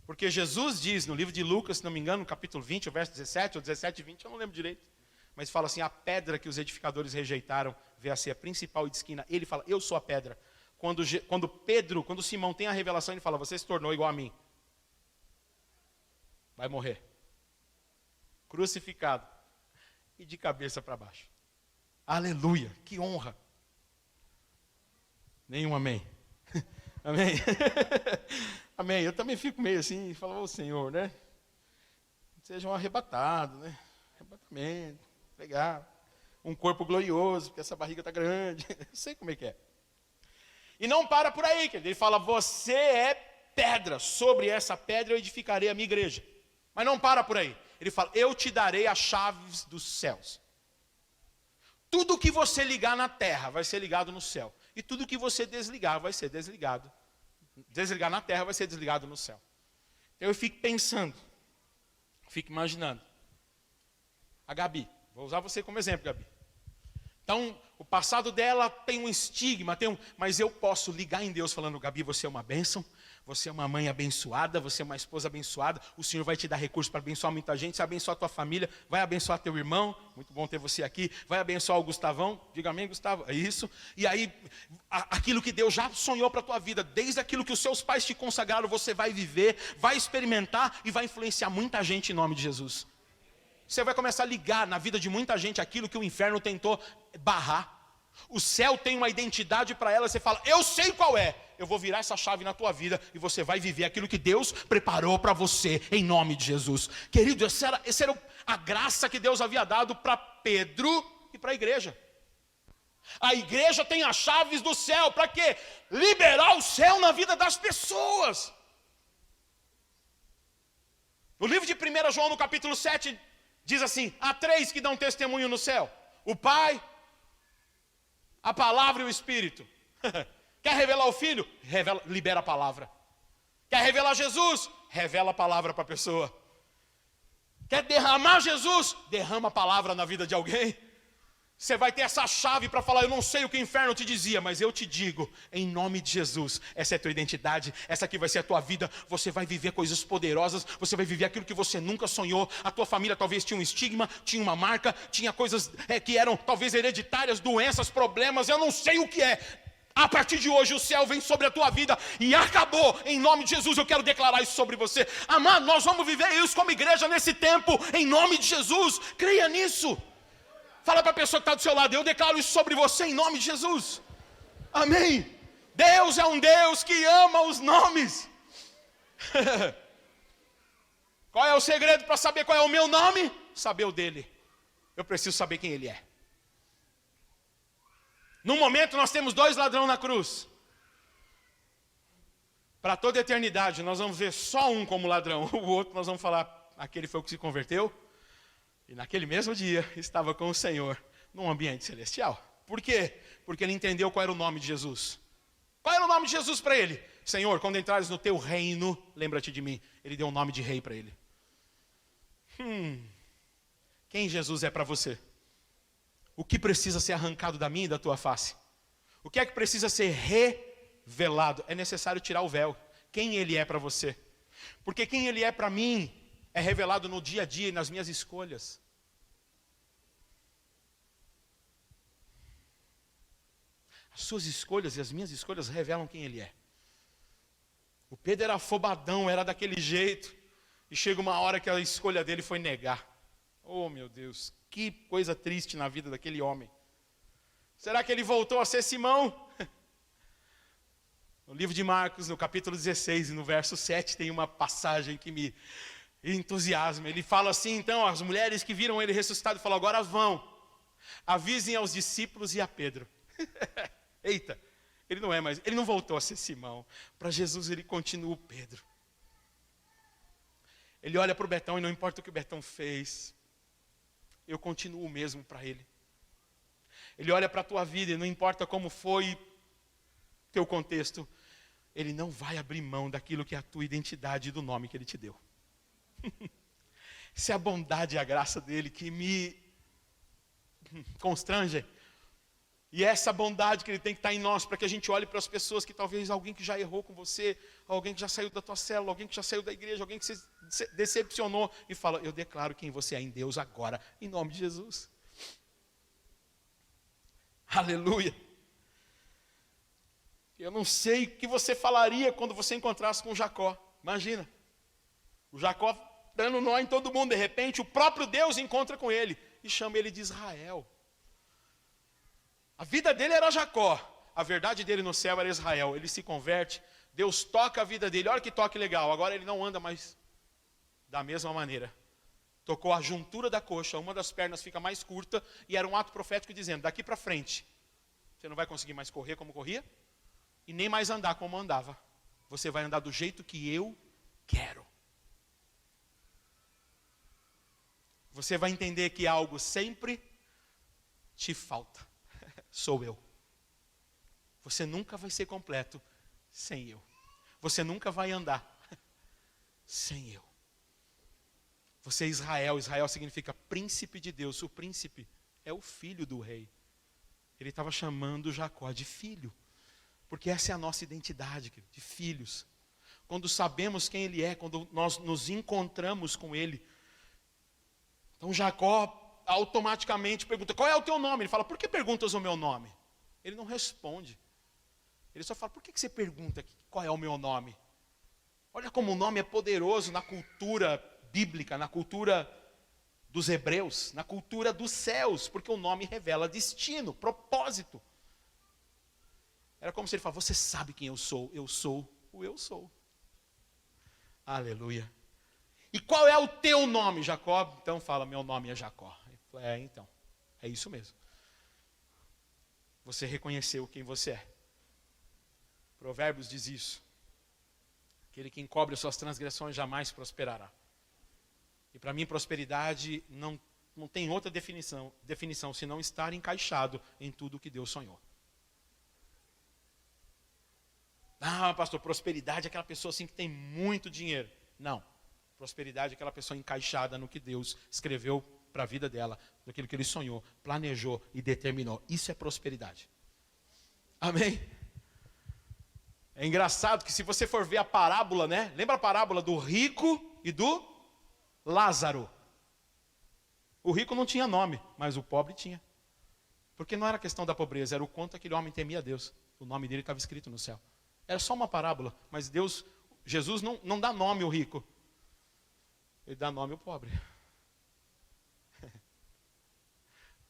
Porque Jesus diz no livro de Lucas, se não me engano, no capítulo 20, o verso 17, ou 17 e 20, eu não lembro direito. Mas fala assim: a pedra que os edificadores rejeitaram veio a ser a principal e de esquina. Ele fala: eu sou a pedra. Quando Simão tem a revelação, ele fala: você se tornou igual a mim. Vai morrer. Crucificado. E de cabeça para baixo. Aleluia, que honra. Nenhum amém. Amém. Amém. Eu também fico meio assim, falo: ô Senhor, sejam arrebatados, arrebatamento, legal. Um corpo glorioso, porque essa barriga está grande. Eu sei como é que é. E não para por aí, querido. Ele fala, você é pedra, sobre essa pedra eu edificarei a minha igreja. Mas não para por aí. Ele fala, eu te darei as chaves dos céus. Tudo que você ligar na terra vai ser ligado no céu. E tudo que você desligar vai ser desligado. Desligar na terra vai ser desligado no céu. Então eu fico pensando, fico imaginando. A Gabi, vou usar você como exemplo, Gabi. Então, o passado dela tem um estigma, mas eu posso ligar em Deus falando, Gabi, você é uma bênção, você é uma mãe abençoada, você é uma esposa abençoada, o Senhor vai te dar recursos para abençoar muita gente, você abençoar a tua família, vai abençoar teu irmão, muito bom ter você aqui, vai abençoar o Gustavão, diga amém, Gustavo, é isso. E aí, aquilo que Deus já sonhou para a tua vida, desde aquilo que os seus pais te consagraram, você vai viver, vai experimentar e vai influenciar muita gente em nome de Jesus. Você vai começar a ligar na vida de muita gente aquilo que o inferno tentou barrar. O céu tem uma identidade para ela, você fala, eu sei qual é. Eu vou virar essa chave na tua vida e você vai viver aquilo que Deus preparou para você, em nome de Jesus. Querido, essa era a graça que Deus havia dado para Pedro e para a igreja. A igreja tem as chaves do céu, para quê? Liberar o céu na vida das pessoas. No livro de 1 João, no capítulo 7, diz assim, há 3 que dão testemunho no céu. O Pai, a Palavra e o Espírito. Quer revelar o Filho? Libera a palavra. Quer revelar Jesus? Revela a palavra para a pessoa. Quer derramar Jesus? Derrama a palavra na vida de alguém. Você vai ter essa chave para falar, eu não sei o que o inferno te dizia, mas eu te digo, em nome de Jesus, essa é a tua identidade, essa aqui vai ser a tua vida, você vai viver coisas poderosas, você vai viver aquilo que você nunca sonhou, a tua família talvez tinha um estigma, tinha uma marca, tinha coisas que eram talvez hereditárias, doenças, problemas, eu não sei o que é. A partir de hoje o céu vem sobre a tua vida e acabou, em nome de Jesus, eu quero declarar isso sobre você. Amado, nós vamos viver isso como igreja nesse tempo, em nome de Jesus, creia nisso. Fala para a pessoa que está do seu lado, eu declaro isso sobre você em nome de Jesus. Amém. Deus é um Deus que ama os nomes. Qual é o segredo para saber qual é o meu nome? Saber o dele. Eu preciso saber quem ele é. No momento nós temos 2 ladrões na cruz. Para toda a eternidade nós vamos ver só um como ladrão. O outro nós vamos falar, aquele foi o que se converteu. E naquele mesmo dia, estava com o Senhor, num ambiente celestial. Por quê? Porque ele entendeu qual era o nome de Jesus. Qual era o nome de Jesus para ele? Senhor, quando entrares no teu reino, lembra-te de mim. Ele deu um nome de rei para ele. Quem Jesus é para você? O que precisa ser arrancado da minha e da tua face? O que é que precisa ser revelado? É necessário tirar o véu. Quem ele é para você? Porque quem ele é para mim é revelado no dia a dia e nas minhas escolhas. As suas escolhas e as minhas escolhas revelam quem ele é. O Pedro era afobadão, era daquele jeito. E chega uma hora que a escolha dele foi negar. Oh meu Deus, que coisa triste na vida daquele homem. Será que ele voltou a ser Simão? No livro de Marcos, no capítulo 16 e no verso 7, tem uma passagem que me entusiasma. Ele fala assim, então, as mulheres que viram ele ressuscitado, falam, agora vão, avisem aos discípulos e a Pedro. Eita, ele não é mais, ele não voltou a ser Simão. Para Jesus ele continua o Pedro. Ele olha para o Betão e não importa o que o Betão fez, eu continuo o mesmo para ele. Ele olha para a tua vida e não importa como foi teu contexto, ele não vai abrir mão daquilo que é a tua identidade e do nome que ele te deu. Essa é a bondade e a graça dele que me constrange. E essa bondade que ele tem que estar em nós, para que a gente olhe para as pessoas que talvez alguém que já errou com você, alguém que já saiu da tua célula, alguém que já saiu da igreja, alguém que se decepcionou e fala, eu declaro quem você é em Deus agora, em nome de Jesus. Aleluia. Eu não sei o que você falaria quando você encontrasse com Jacó. Imagina, o Jacó dando nó em todo mundo, de repente o próprio Deus encontra com ele e chama ele de Israel. A vida dele era Jacó, a verdade dele no céu era Israel. Ele se converte, Deus toca a vida dele, olha que toque legal, agora ele não anda mais da mesma maneira. tocou a juntura da coxa, uma das pernas fica mais curta, e era um ato profético dizendo, daqui para frente, você não vai conseguir mais correr como corria, e nem mais andar como andava. Você vai andar do jeito que eu quero. Você vai entender que algo sempre te falta. Sou eu. Você nunca vai ser completo sem eu. Você nunca vai andar sem eu. Você é Israel. Israel significa príncipe de Deus. O príncipe é o filho do rei. Ele estava chamando Jacó de filho. Porque essa é a nossa identidade, de filhos. Quando sabemos quem ele é, quando nós nos encontramos com ele. Então Jacó automaticamente pergunta, qual é o teu nome? Ele fala, por que perguntas o meu nome? Ele não responde. Ele só fala, por que você pergunta qual é o meu nome? Olha como o nome é poderoso na cultura bíblica, na cultura dos hebreus, na cultura dos céus, porque o nome revela destino, propósito. Era como se ele falasse, você sabe quem eu sou o eu sou. Aleluia. E qual é o teu nome, Jacó? Então fala, meu nome é Jacó. Então, é isso mesmo. Você reconheceu quem você é. Provérbios diz isso. Aquele que encobre as suas transgressões jamais prosperará. E para mim, prosperidade não tem outra definição senão estar encaixado em tudo que Deus sonhou. Ah, pastor, prosperidade é aquela pessoa assim que tem muito dinheiro. Não. Prosperidade é aquela pessoa encaixada no que Deus escreveu para a vida dela, naquilo que ele sonhou, planejou e determinou. Isso é prosperidade. Amém? É engraçado que se você for ver a parábola, né? Lembra a parábola do rico e do Lázaro? O rico não tinha nome, mas o pobre tinha. Porque não era questão da pobreza, era o quanto aquele homem temia a Deus. O nome dele estava escrito no céu. Era só uma parábola, mas Jesus não dá nome ao rico. Ele dá nome ao pobre.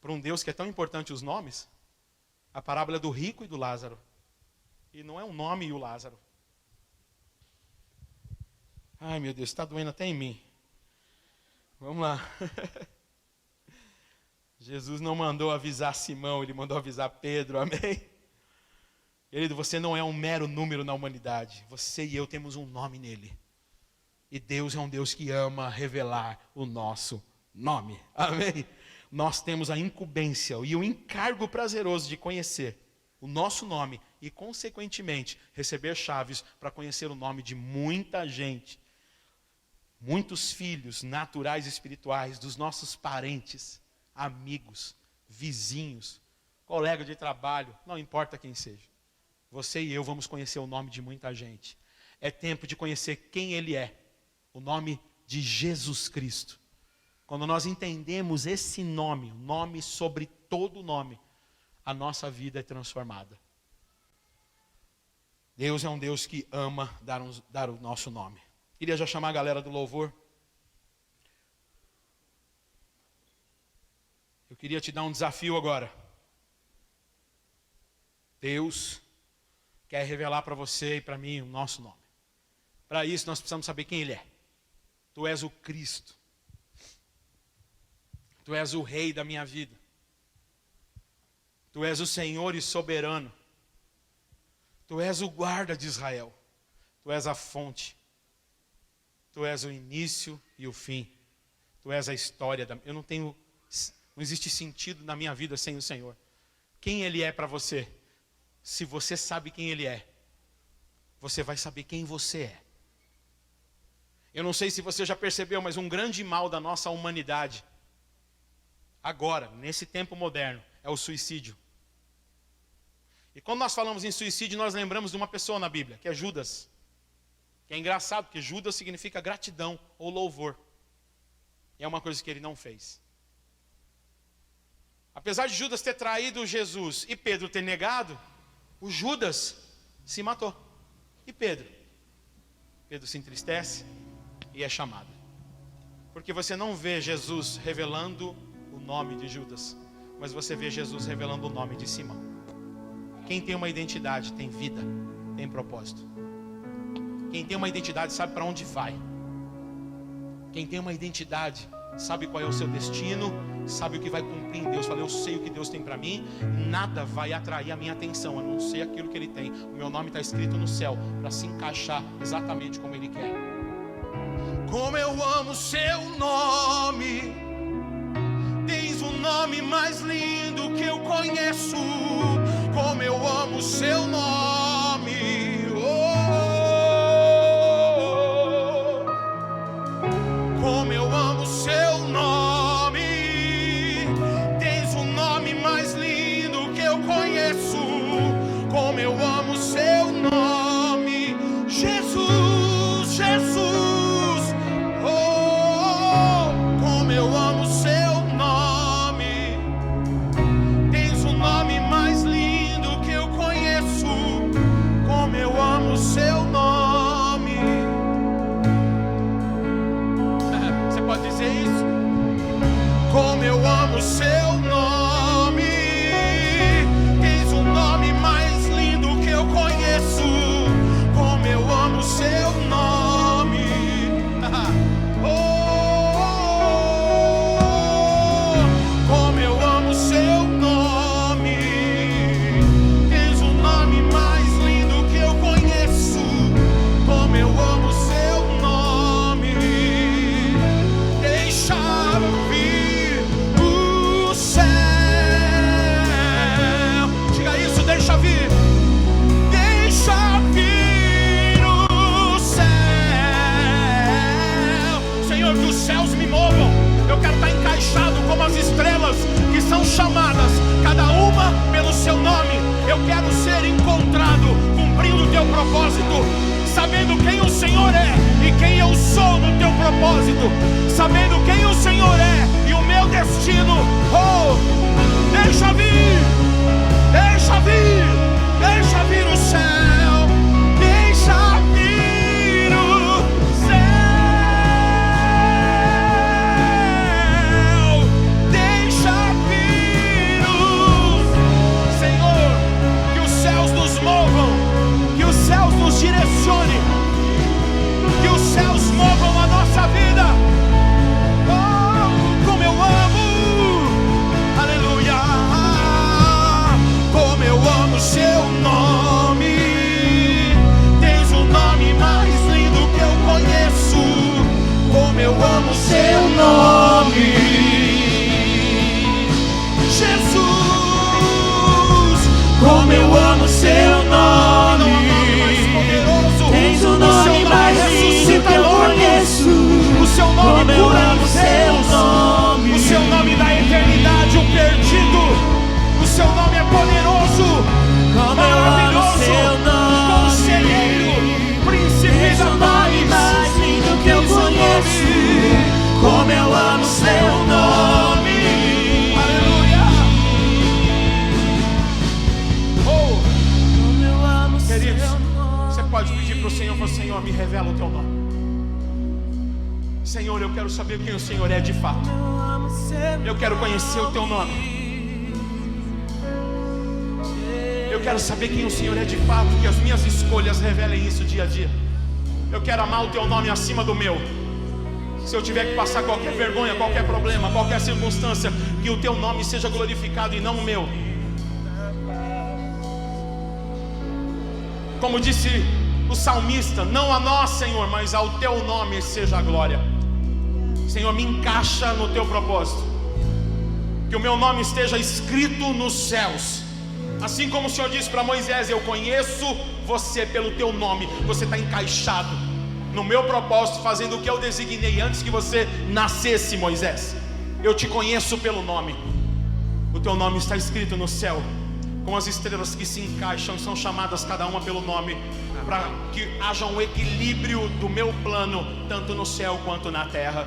Para um Deus que é tão importante os nomes, a parábola é do rico e do Lázaro. E não é um nome e o Lázaro. Ai meu Deus, está doendo até em mim. Vamos lá. Jesus não mandou avisar Simão, ele mandou avisar Pedro, amém? Querido, você não é um mero número na humanidade. Você e eu temos um nome nele. E Deus é um Deus que ama revelar o nosso nome. Amém? Nós temos a incumbência e o encargo prazeroso de conhecer o nosso nome e, consequentemente, receber chaves para conhecer o nome de muita gente. Muitos filhos naturais e espirituais dos nossos parentes, amigos, vizinhos, colega de trabalho, não importa quem seja. Você e eu vamos conhecer o nome de muita gente. É tempo de conhecer quem ele é. O nome de Jesus Cristo. Quando nós entendemos esse nome, o nome sobre todo nome, a nossa vida é transformada. Deus é um Deus que ama dar o nosso nome. Queria já chamar a galera do louvor. Eu queria te dar um desafio agora. Deus quer revelar para você e para mim o nosso nome. Para isso nós precisamos saber quem ele é. Tu és o Cristo. Tu és o Rei da minha vida. Tu és o Senhor e soberano. Tu és o guarda de Israel. Tu és a fonte. Tu és o início e o fim. Tu és a história. Não existe sentido na minha vida sem o Senhor. Quem ele é para você? Se você sabe quem ele é, você vai saber quem você é. Eu não sei se você já percebeu, mas um grande mal da nossa humanidade, agora, nesse tempo moderno, é o suicídio. E quando nós falamos em suicídio, nós lembramos de uma pessoa na Bíblia, que é Judas. Que é engraçado, porque Judas significa gratidão ou louvor. E é uma coisa que ele não fez. Apesar de Judas ter traído Jesus e Pedro ter negado, o Judas se matou. E Pedro? Pedro se entristece e é chamado. Porque você não vê Jesus revelando o nome de Judas, mas você vê Jesus revelando o nome de Simão. Quem tem uma identidade tem vida, tem propósito. Quem tem uma identidade sabe para onde vai. Quem tem uma identidade sabe qual é o seu destino, sabe o que vai cumprir em Deus. Fala, eu sei o que Deus tem para mim, nada vai atrair a minha atenção, a não ser aquilo que Ele tem. O meu nome está escrito no céu, para se encaixar exatamente como Ele quer. Como eu amo o seu nome, tens o nome mais lindo que eu conheço. Como eu amo o seu nome, como eu amo o seu nome, tens o nome mais lindo que eu conheço. Como eu amo o seu nome, Jesus, Jesus, como eu amo o seu nome, tens o nome mais lindo que eu conheço. Como eu amo o seu nome. Você pode dizer isso? Como eu amo o seu nome, tens o nome mais lindo que eu conheço. Como eu amo o seu nome. Como eu amo o seu nome, tens o nome mais lindo que eu conheço. Como eu amo o seu nome. Deixa vir o céu. Diga isso, deixa vir. Deixa vir o céu. Senhor, que os céus me movam. Eu quero estar encaixado como as estrelas que são chamadas, cada uma pelo seu nome. Eu quero ser encontrado cumprindo o teu propósito, sabendo quem o Senhor é e quem eu sou no teu propósito, sabendo quem o Senhor é e o meu destino. Deixa vir, deixa vir, deixa vir o céu, deixa vir o céu, deixa vir o Senhor, que os céus nos movam, que os céus nos direcionem, que os céus movam a nossa vida. Como eu amo, aleluia. Como eu amo o seu nome, tens o nome mais lindo que eu conheço. Como eu amo o seu nome, Jesus. Como eu amo o seu nome, tens o nome mais lindo que eu conheço. O seu nome cura os seus, o seu nome da eternidade, o perdido. O seu nome é poderoso, maravilhoso, conselheiro, príncipe da paz. Mais lindo que eu conheço. Como eu amo o seu nome. Aleluia. Queridos, você pode pedir para o Senhor, Senhor, me revela o teu nome. Senhor, eu quero saber quem o Senhor é de fato. Eu quero conhecer o teu nome. Eu quero saber quem o Senhor é de fato, que as minhas escolhas revelem isso dia a dia. Eu quero amar o teu nome acima do meu. Se eu tiver que passar qualquer vergonha, qualquer problema, qualquer circunstância, que o teu nome seja glorificado e não o meu. Como disse o salmista, não a nós, Senhor, mas ao teu nome seja a glória. Senhor, me encaixa no teu propósito, que o meu nome esteja escrito nos céus. Assim como o Senhor disse para Moisés, eu conheço você pelo teu nome. Você está encaixado no meu propósito, fazendo o que eu designei antes que você nascesse, Moisés. Eu te conheço pelo nome. O teu nome está escrito no céu, com as estrelas que se encaixam, são chamadas cada uma pelo nome, para que haja um equilíbrio do meu plano, tanto no céu quanto na terra.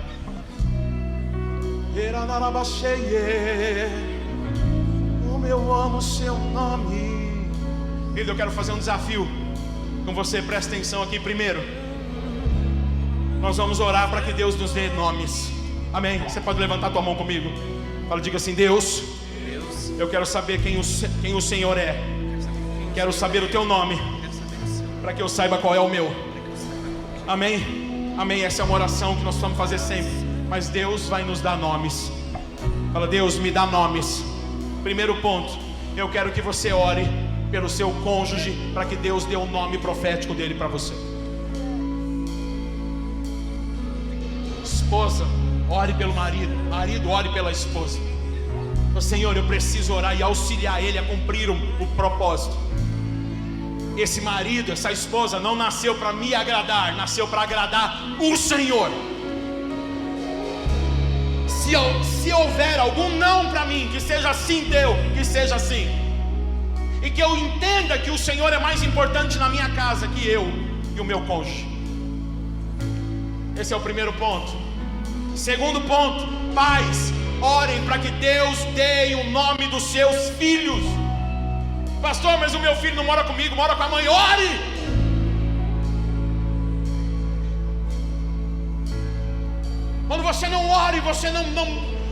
Como eu amo o seu nome. Querido, eu quero fazer um desafio com você, presta atenção aqui. Primeiro, nós vamos orar para que Deus nos dê nomes. Amém? Você pode levantar tua mão comigo. Fala, diga assim: Deus, eu quero saber quem o Senhor é. Quero saber o teu nome, para que eu saiba qual é o meu. Amém? Amém, essa é uma oração que nós vamos fazer sempre. mas Deus vai nos dar nomes. Fala: Deus, me dá nomes. Primeiro ponto, eu quero que você ore pelo seu cônjuge, para que Deus dê o nome profético dele para você. Esposa, ore pelo marido. Marido, ore pela esposa. Senhor, eu preciso orar e auxiliar ele a cumprir o propósito. Esse marido, essa esposa não nasceu para me agradar, nasceu para agradar o Senhor. Se houver algum não para mim, que seja assim teu, que seja assim. E que eu entenda que o Senhor é mais importante na minha casa que eu e o meu cônjuge. Esse é o primeiro ponto. Segundo ponto, pais, orem para que Deus dê o nome dos seus filhos. Pastor, mas o meu filho não mora comigo, mora com a mãe. Ore! Quando você não ore,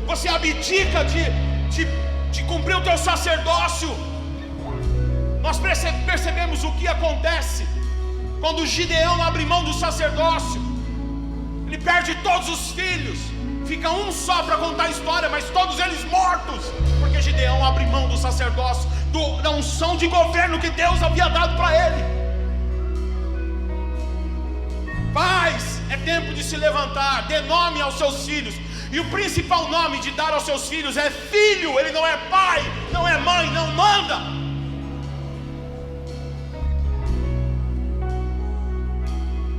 você abdica de cumprir o teu sacerdócio. Nós percebemos o que acontece quando Gideão abre mão do sacerdócio. Ele perde todos os filhos, fica um só para contar a história, mas todos eles mortos, porque Gideão abre mão do sacerdócio, da unção de governo que Deus havia dado para ele. Pais, é tempo de se levantar, dê nome aos seus filhos. E o principal nome de dar aos seus filhos é filho. Ele não é pai, não é mãe, não manda.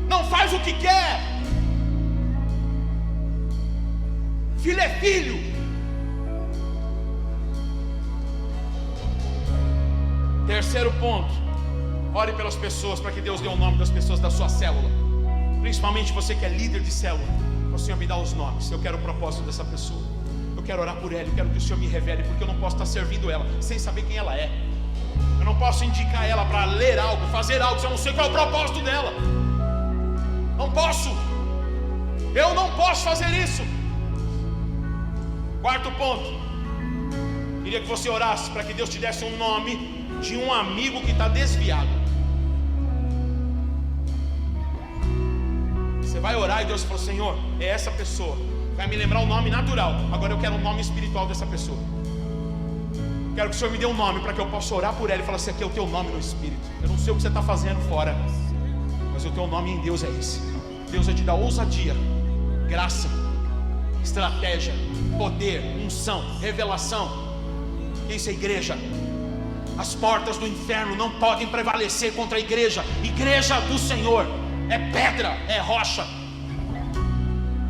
Não faz o que quer. Filho é filho. Terceiro ponto, ore pelas pessoas, para que Deus dê o nome das pessoas da sua célula. Principalmente você que é líder de célula. O Senhor me dá os nomes. Eu quero o propósito dessa pessoa. Eu quero orar por ela. Eu quero que o Senhor me revele, porque eu não posso estar servindo ela sem saber quem ela é. Eu não posso indicar ela para ler algo, fazer algo, se eu não sei qual é o propósito dela. Não posso. Eu não posso fazer isso. Quarto ponto, queria que você orasse para que Deus te desse um nome de um amigo que está desviado. Você vai orar e Deus falou: Senhor, é essa pessoa. Vai me lembrar o nome natural. Agora eu quero o nome espiritual dessa pessoa. Quero que o Senhor me dê um nome para que eu possa orar por ela e falar: esse aqui é o teu nome no Espírito. Eu não sei o que você está fazendo fora, mas o teu nome em Deus é esse. Deus vai te dar ousadia, graça, estratégia, poder, unção, revelação. Isso é igreja. As portas do inferno não podem prevalecer contra a igreja. Igreja do Senhor é pedra, é rocha.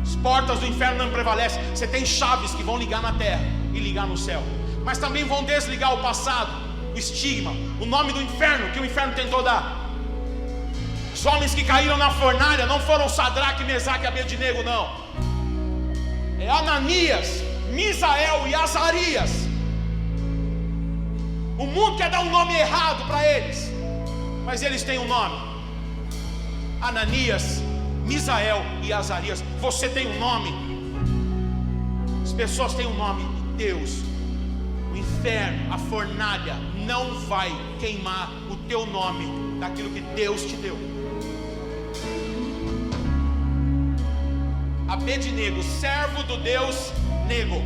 As portas do inferno não prevalecem. Você tem chaves que vão ligar na terra e ligar no céu, mas também vão desligar o passado, o estigma, o nome do inferno que o inferno tentou dar. Os homens que caíram na fornalha não foram Sadraque, Mesaque e Abednego, não. É Ananias, Misael e Azarias. O mundo quer dar um nome errado para eles, mas eles têm um nome: Ananias, Misael e Azarias. Você tem um nome. As pessoas têm um nome. Deus, o inferno, a fornalha não vai queimar o teu nome daquilo que Deus te deu. Abednego, servo do Deus Nego,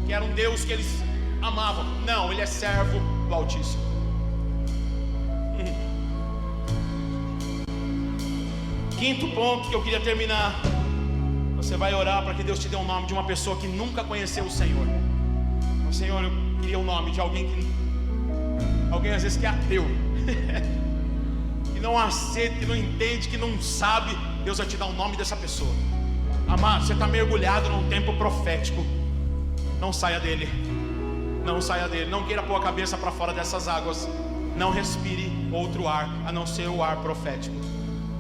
que era um Deus que eles amavam. Não, ele é servo do Altíssimo. Quinto ponto que eu queria terminar. Você vai orar para que Deus te dê o nome de uma pessoa que nunca conheceu o Senhor. Senhor, eu queria o nome de alguém às vezes que é ateu, que não aceita, que não entende, que não sabe. Deus vai te dar o nome dessa pessoa. Amado, você está mergulhado num tempo profético. Não saia dele. Não saia dele. Não queira pôr a cabeça para fora dessas águas. Não respire outro ar a não ser o ar profético.